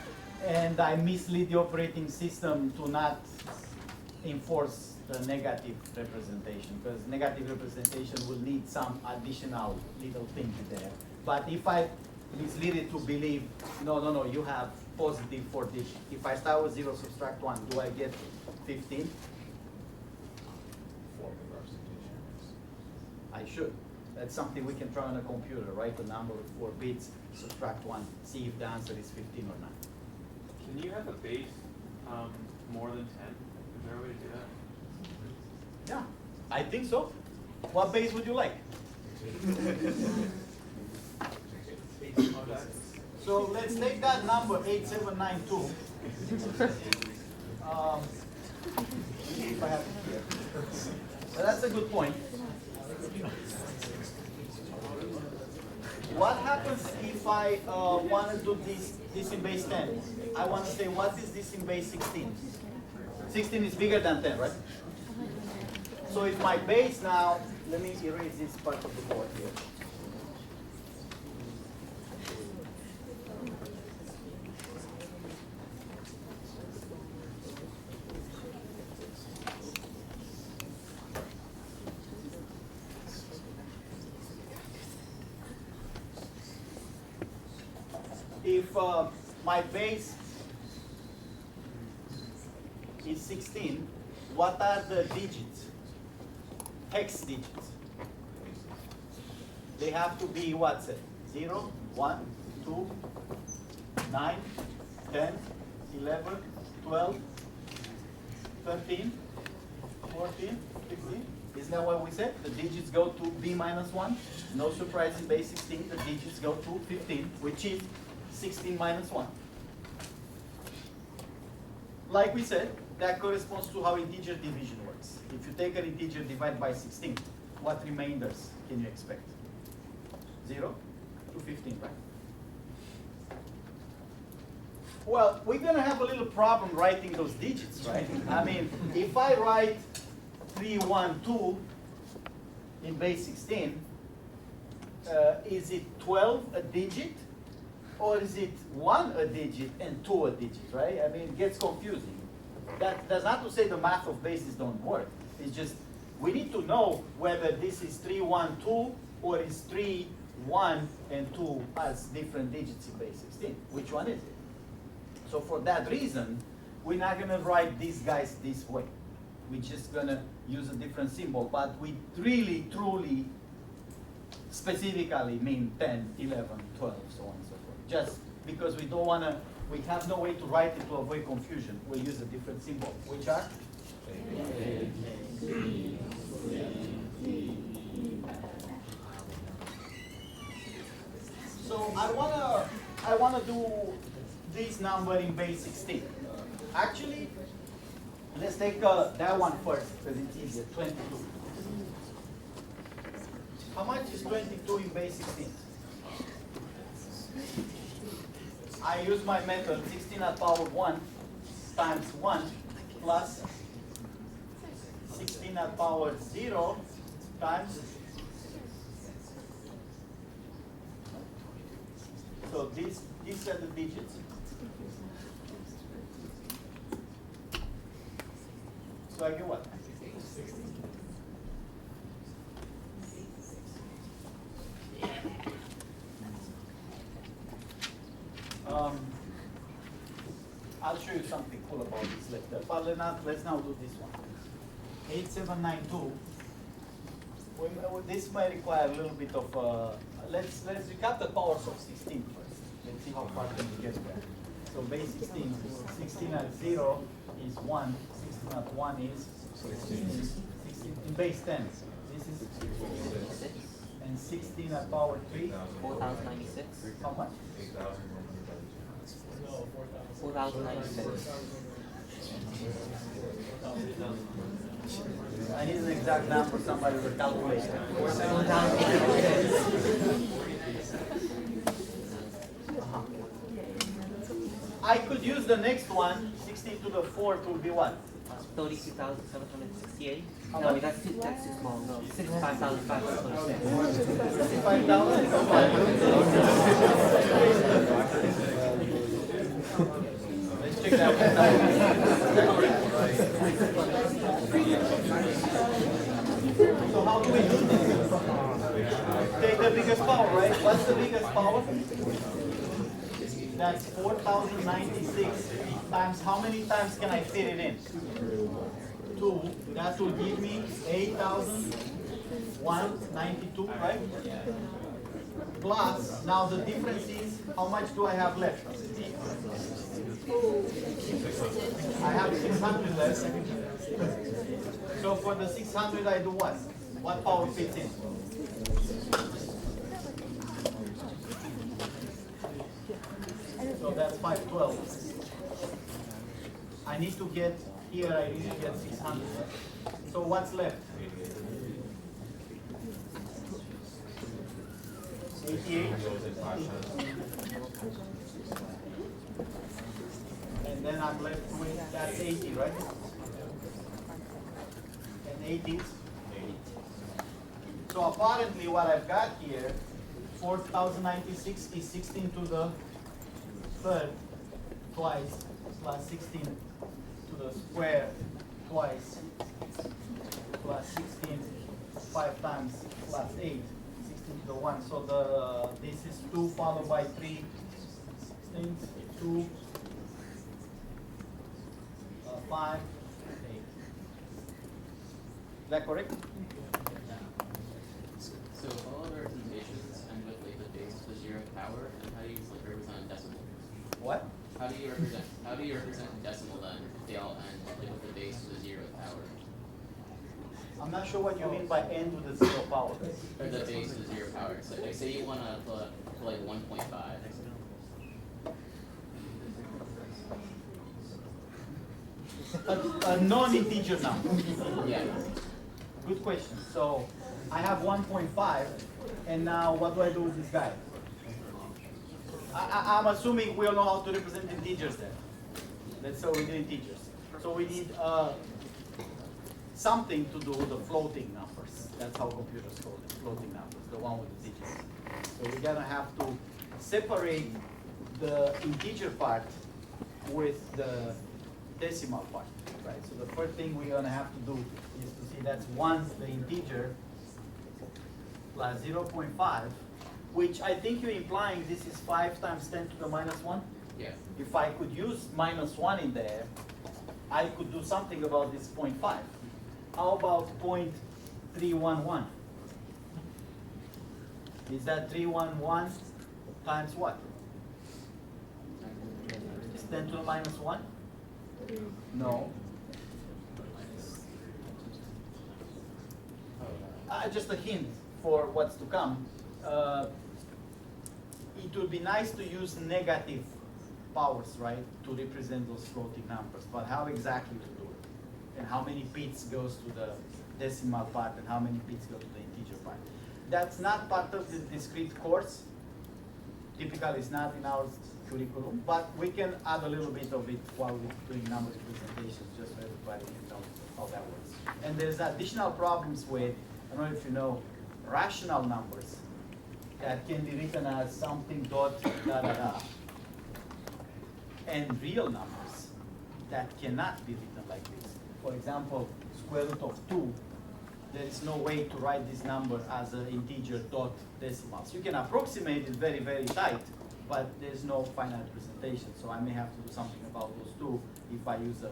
and I mislead the operating system to not enforce the negative representation, because negative representation will need some additional little thing there. But if I mislead it to believe, no, you have positive 4 digits. If I start with 0, subtract 1, do I get 15? Form of representation. I should. That's something we can try on a computer, write the number with 4 bits, subtract 1, see if the answer is 15 or not. Can you have a base more than 10? Is there a way to do that? Yeah, I think so. What base would you like? So let's take that number, 8792. If I have it here. Well, that's a good point. What happens if I want to do this in base 10? I want to say, what is this in base 16? 16 is bigger than 10, right? So if my base now, let me erase this part of the board here. If my base is 16, what are the digits? Hex digits. They have to be what's it? 0, 1, 2, 9, 10, 11, 12, 13, 14, 15. Isn't that what we said? The digits go to b minus 1. No surprise in base 16, the digits go to 15, which is 16 minus 1. Like we said, that corresponds to how integer division works. If you take an integer, divide by 16, what remainders can you expect? 0 to 15, right? Well, we're going to have a little problem writing those digits, right? I mean, if I write 3, 1, 2 in base 16, is it 12 a digit? Or is it 1 a digit and 2 a digit, right? I mean, it gets confusing. That's not to say the math of bases don't work. It's just we need to know whether this is 3, 1, 2 or is 3, 1, and 2 as different digits in base 16. Which one is it? So for that reason, we're not going to write these guys this way. We're just going to use a different symbol. But we really, truly, specifically mean 10, 11, 12, so on and so forth. Just because we don't want to, we have no way to write it to avoid confusion. We'll use a different symbol. Which are? So I wanna do this number in base 16. Actually, let's take that one first because it's easier. 22. How much is 22 in base 16? I use my method 16 at power 1 times 1 plus 16 at power 0 times. So these are the digits. So I get what? I'll show you something cool about this later. But let's now do this one. 8792 This might require a little bit of, let's recap the powers of 16 first. Let's see how far can we get there. So base 16, 16 at 0 is 1, 16 at 1 is 16 in base 10. This is 6. And 16 at power 3? 4096. How much? 4096. I need an exact number, somebody will calculate. I could use the next one, 16 to the 4th will be what? 32,768. How No, much? that's too small. No, 65,526. 65,000? Let's check that one. So how do we do this? Take the biggest power, right? What's the biggest power? That's 4,096 times. How many times can I fit it in? 2. That will give me 8,192, right? Plus, now the difference is, how much do I have left? I have 600 left. So for the 600, I do what? What power fits in? So that's 512. I need to get, here I need to get 600. So what's left? 88. And then I'm left with, that's 80, right? And 80. So apparently what I've got here, 4,096 is 16 to the 3rd twice, plus 16 to the square twice, plus 16 5 times, plus 8, 16 to the 1. So this is 2 followed by 3 things, 2, 5, 8. Is that correct? So all of our representations end with like the base to the 0th power, and how do you like represent a decimal? What? How do you represent a decimal then if they all end like with the base to the 0th power? I'm not sure what you mean by end with the 0 power. Or the base to the 0 power. So like say you want to put like 1.5. A non-integer number. Yeah. Good question. So I have 1.5, and now what do I do with this guy? I'm assuming we all know how to represent integers then. Let's say we do integers. So we need something to do with the floating numbers. That's how computers call it, floating numbers, the one with the digits. So we're gonna have to separate the integer part with the decimal part, right? So the first thing we're gonna have to do is to see that's once the integer plus 0.5, which I think you're implying this is 5 times 10 to the minus 1? Yeah. If I could use minus 1 in there, I could do something about this 0.5. How about 0.311? Is that 311 times what? Is 10 to the minus 1? No. Just a hint for what's to come. It would be nice to use negative powers, right, to represent those floating numbers, but how exactly to do it? And how many bits goes to the decimal part and how many bits go to the integer part? That's not part of the discrete course. Typically, it's not in our curriculum, but we can add a little bit of it while we're doing number representations, just so everybody can know how that works. And there's additional problems with, I don't know if you know, rational numbers that can be written as something dot da da da, and real numbers that cannot be written like this. For example, square root of 2, there is no way to write this number as an integer dot decimals. You can approximate it very, very tight, but there's no finite representation. So I may have to do something about those two. If I use a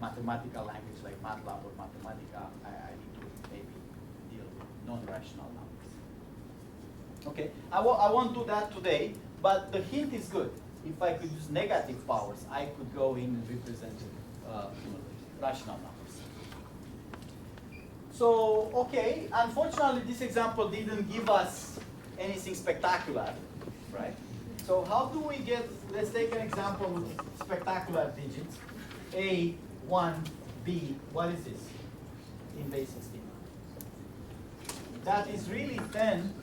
mathematical language like MATLAB or Mathematica, I need to maybe deal with non-rational numbers. Okay, I won't do that today, but the hint is good. If I could use negative powers, I could go in and represent rational numbers. So, okay, unfortunately this example didn't give us anything spectacular, right? So how do we get, let's take an example with spectacular digits. A, 1, B, what is this in base 16? That is really 10,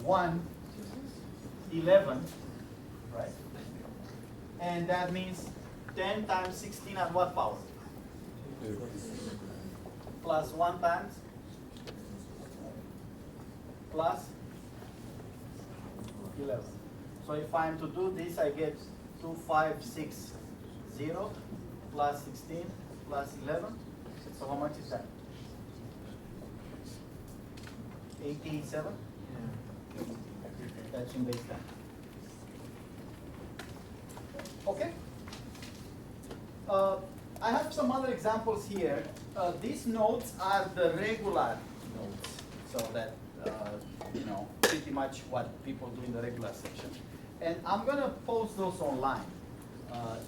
1, 11, right? And that means 10 times 16 at what power? Plus 1 times plus 11. So if I'm to do this, I get 2, 5, 6, 0 plus 16 plus 11. So how much is that? 87? That's in base 10. Okay. I have some other examples here. These nodes are the regular nodes, so that you know pretty much what people do in the regular section. And I'm gonna post those online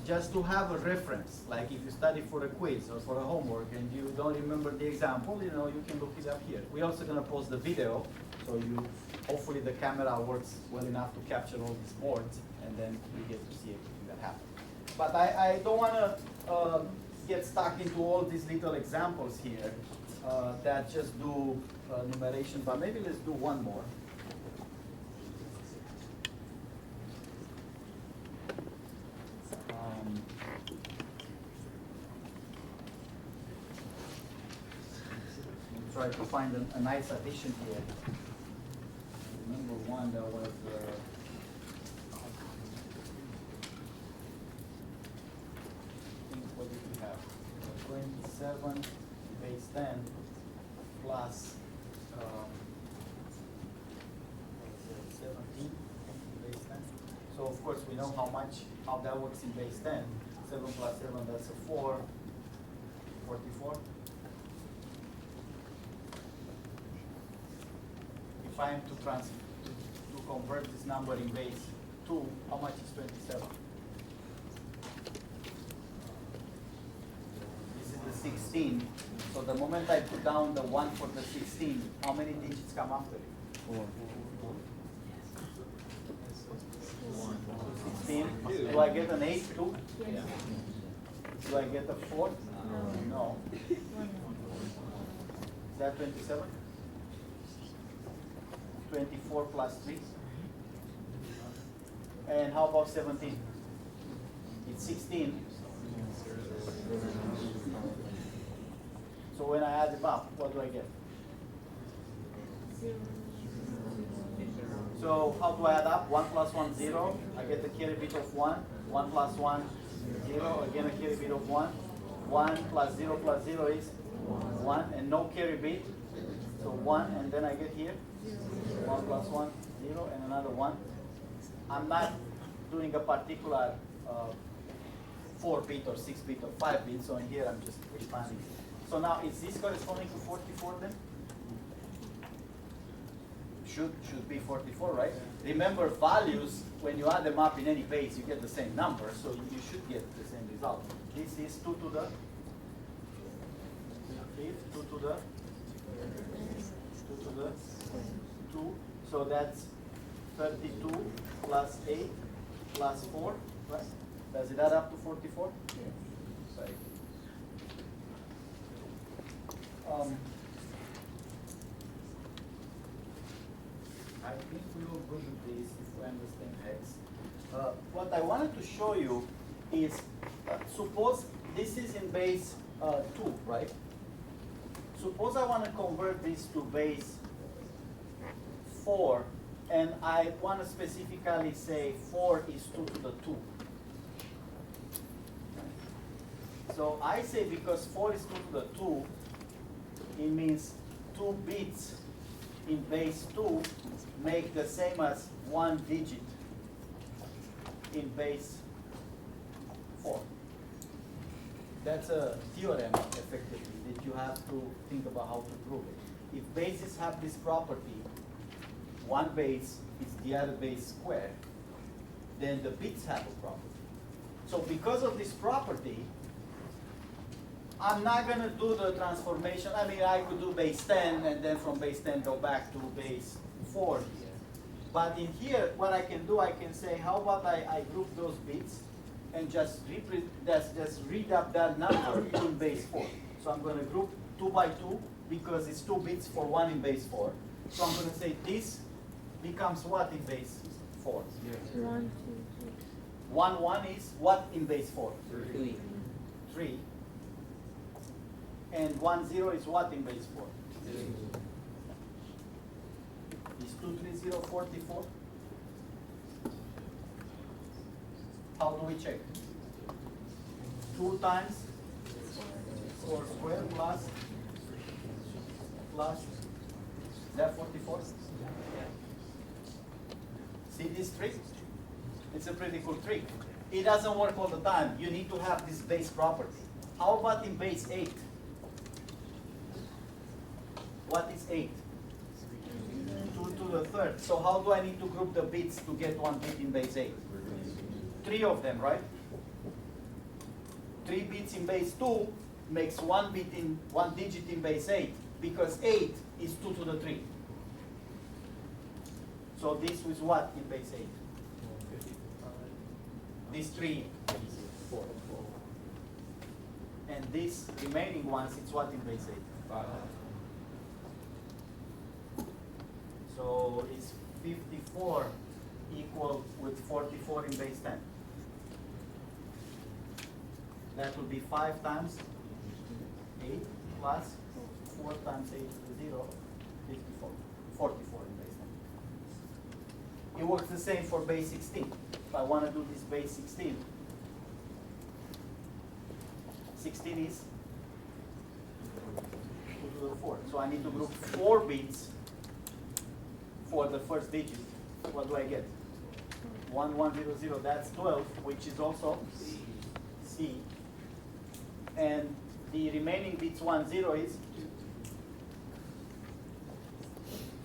just to have a reference. Like if you study for a quiz or for a homework and you don't remember the example, you know you can look it up here. We're also gonna post the video, so you hopefully the camera works well enough to capture all these boards, and then you get to see everything that happened. But I don't want to get stuck into all these little examples here that just do numeration, but maybe let's do one more. Try to find a nice addition here. Number one, that was what did we have? 27 base 10 plus 17 base 10. So of course we know how that works in base 10. 7 plus 7, that's a 4, 44. If I am to convert this number in base 2, how much is 27? This is the 16. So the moment I put down the 1 for the 16, how many digits come after it? 4. 16. Do I get an 8 too? Yeah. Do I get a 4? No. Is that 27? 24 plus 3. And how about 17? It's 16. So when I add them up, what do I get? So how do I add up? 1 plus 1, 0. I get the carry bit of 1. 1 plus 1, 0. Again, a carry bit of 1. 1 plus 0 is 1. And no carry bit. So 1, and then I get here 1 plus 1, 0, and another 1. I'm not doing a particular 4-bit or 6-bit or 5-bit, so in here I'm just expanding. So now, is this corresponding to 44 then? Should be 44, right? Remember, values, when you add them up in any base, you get the same number, so you should get the same result. This is 2 to the 5th, 2 to the 2, so that's 32 plus 8 plus 4, right? Does it add up to 44? Yeah. Right. I think we will go with this if we understand X. What I wanted to show you is, suppose this is in base 2, right? Suppose I want to convert this to base 4, and I want to specifically say 4 is 2 to the 2. So I say because 4 is 2 to the 2, it means 2 bits in base 2 make the same as 1 digit in base 4. That's a theorem, effectively, that you have to think about how to prove it. if bases have this property, one base is the other base squared, then the bits have a property. So because of this property, I'm not gonna do the transformation. I mean, I could do base 10 and then from base 10 go back to base 4 here. But in here, what I can do, I can say, how about I group those bits and just read up that number in base 4. So I'm gonna group 2 by 2 because it's 2 bits for 1 in base 4. So I'm gonna say this becomes what in base 4? 1, 2, 3. 1, 1 is what in base 4? 3. 3. And 1, 0 is what in base 4? Is 2, 3, 0, 44? How do we check? 2 times 4 squared plus, is that 44? See this trick? It's a pretty cool trick. It doesn't work all the time. You need to have this base property. How about in base 8? What is 8? 2 to the third. So how do I need to group the bits to get 1 bit in base 8? 3 of them, right? 3 bits in base 2 makes 1 digit in base 8, because 8 is 2 to the 3. So this was what in base 8? These 3. And these remaining ones, it's what in base 8? So it's 54 equal with 44 in base 10. That would be 5 times 8 plus 4 times 8 to the 0, 54, 44 in base 10. It works the same for base 16. If I want to do this base 16, 16 is 2 to the 4. So I need to group 4 bits for the first digit. What do I get? 1, 1, 0, 0, that's 12, which is also C. And the remaining bits 1, 0 is?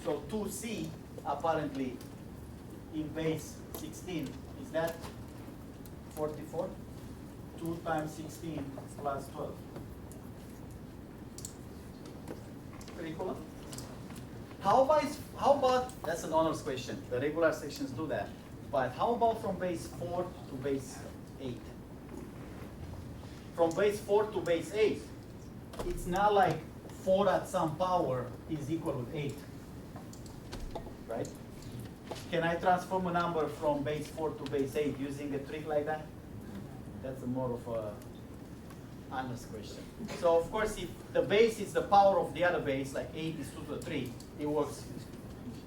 So 2C apparently in base 16, is that 44? 2 times 16 plus 12. Pretty cool. How about, that's an honors question. The regular sections do that. But how about from base 4 to base 8? From base 4 to base 8, it's not like 4 at some power is equal with 8. Right? Can I transform a number from base 4 to base 8 using a trick like that? That's more of a honest question. So of course, if the base is the power of the other base, like 8 is 2 to the 3, it works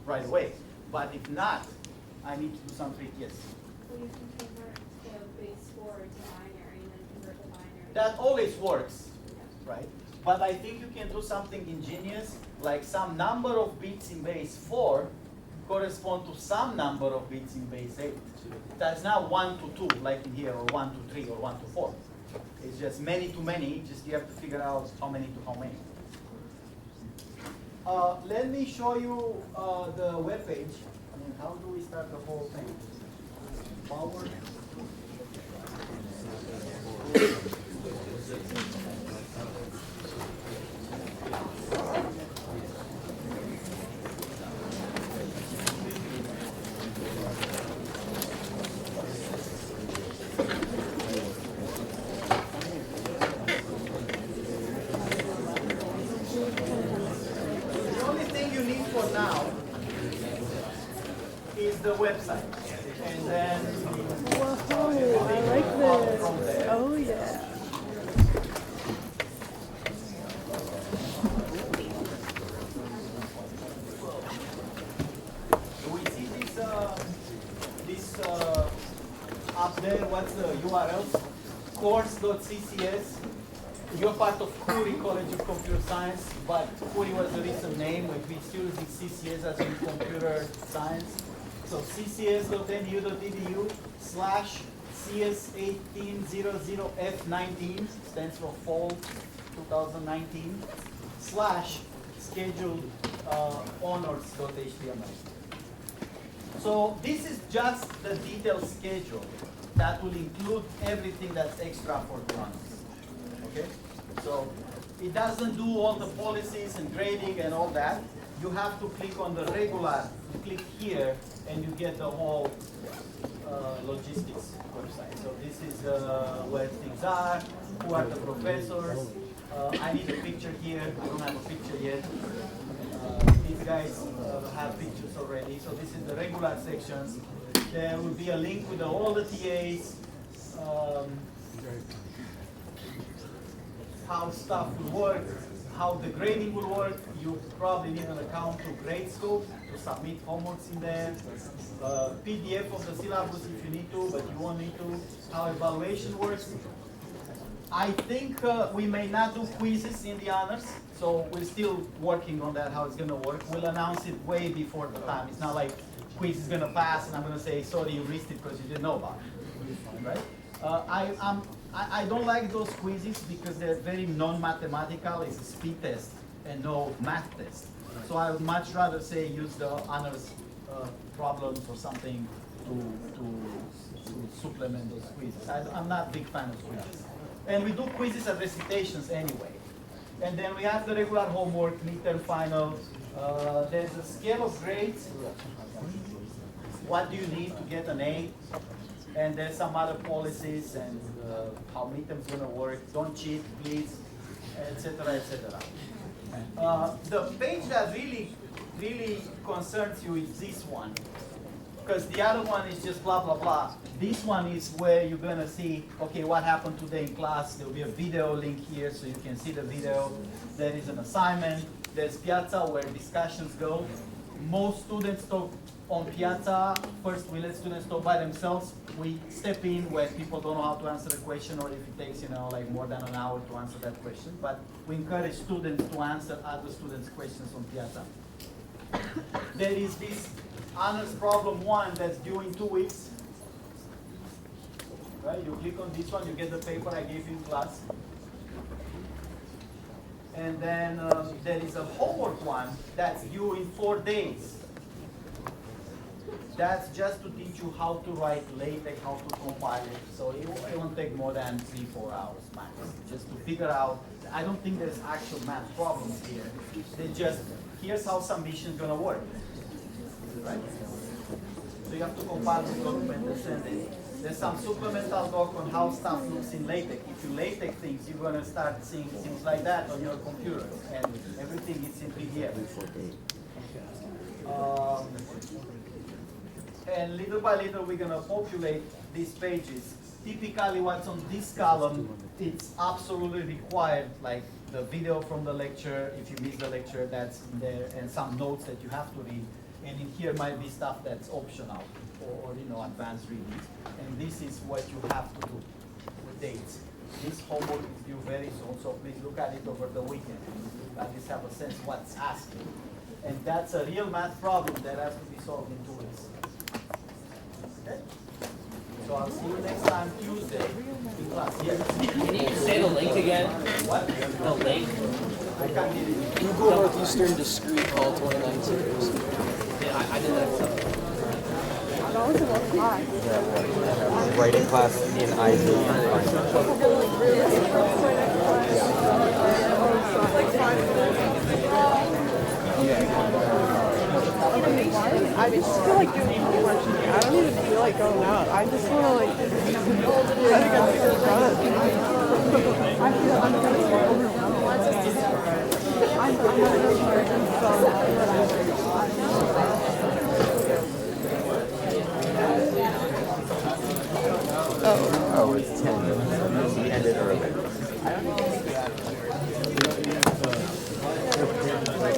right away. But if not, I need to do some trick, yes. Well, you can convert the base 4 to binary and then convert the binary. That always works, right? But I think you can do something ingenious, like some number of bits in base 4 correspond to some number of bits in base 8. That's not 1 to 2, like in here, or 1 to 3, or 1 to 4. It's just many to many, just you have to figure out how many to how many. Let me show you the web page. I mean, how do we start the whole thing? Power. The website, and then whoa, I like this. Oh yeah. Do we see this up there? What's the URL? Course.ccs. You're part of Curie College of Computer Science, but Curie was the recent name. We're still using CCS as in computer science. So ccs.edu/CS1800F19 stands for fall 2019 / scheduled honors.html. So this is just the detailed schedule that will include everything that's extra for the honors. Okay? So it doesn't do all the policies and grading and all that. You have to click on the regular, you click here, and you get the whole logistics website. So this is where things are, who are the professors. I need a picture here. I don't have a picture yet. These guys have pictures already. So this is the regular sections. There will be a link with all the TAs, how stuff will work, how the grading will work. You probably need an account to GradeScope to submit homeworks in there. PDF of the syllabus if you need to, but you won't need to. How evaluation works. I think we may not do quizzes in the honors, so we're still working on that, how it's gonna work. We'll announce it way before the time. It's not like quiz is gonna pass and I'm gonna say, sorry, you missed it because you didn't know about it, right? I don't like those quizzes because they're very non-mathematical. It's a speed test and no math test. So I would much rather say use the honors problems or something to supplement those quizzes. I'm not a big fan of quizzes. And we do quizzes and recitations anyway. And then we have the regular homework, midterm final. There's a scale of grades. What do you need to get an A? And there's some other policies and how midterm's gonna work. Don't cheat, please, etc., etc. The page that really concerns you is this one, because the other one is just blah blah blah. This one is where you're gonna see, okay, what happened today in class. There'll be a video link here so you can see the video. There is an assignment. There's Piazza where discussions go. Most students talk on Piazza. First, we let students talk by themselves. We step in when people don't know how to answer a question, or if it takes, like more than an hour to answer that question. But we encourage students to answer other students' questions on Piazza. There is this honors problem 1 that's due in 2 weeks. Right? You click on this one, you get the paper I gave you in class. And then there is a homework one that's due in 4 days. That's just to teach you how to write LaTeX, how to compile it. So it won't take more than 3-4 hours max. Just to figure out, I don't think there's actual math problems here. They just, here's how submission is gonna work. Right? So you have to compile the document and send it. There's some supplemental doc on how stuff looks in LaTeX. If you LaTeX things, you're gonna start seeing things like that on your computer, and everything is in PDF. And little by little, we're gonna populate these pages. Typically, what's on this column, it's absolutely required, like the video from the lecture. If you miss the lecture, that's in there, and some notes that you have to read. And in here might be stuff that's optional, or advanced readings. And this is what you have to do with dates. This homework is due very soon, so please look at it over the weekend. At least have a sense what's asking. And that's a real math problem that has to be solved in 2 weeks. Okay? So I'll see you next time, Tuesday, in class. Yes. Can you say the link again? What? The link? I can't hear you. Google Northeastern Discrete Call 2019. Yeah, I did that stuff. Writing class in I just feel like doing homework. I don't even feel like going out. I just want to try to get things done. I feel I'm really overwhelmed. I'm not really charging Oh, it's 10 minutes. We ended early.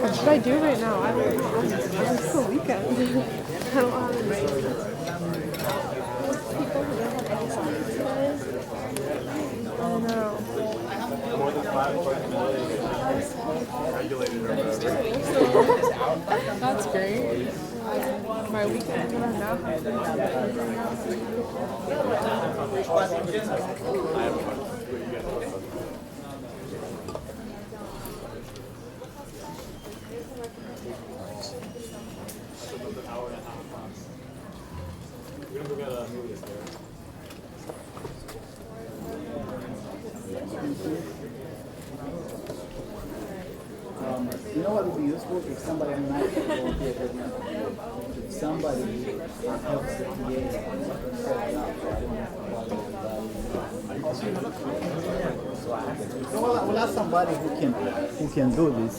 What should I do right now? I don't know. It's the weekend. I don't have any. I know. More than 5 That's great. My weekend is gonna now have Another hour and a half max. We're gonna go get Amelia's there. You know what would be useful if somebody might volunteer, if somebody helps the TA set it up, so I don't have to bother with that. So we'll ask somebody who can do this.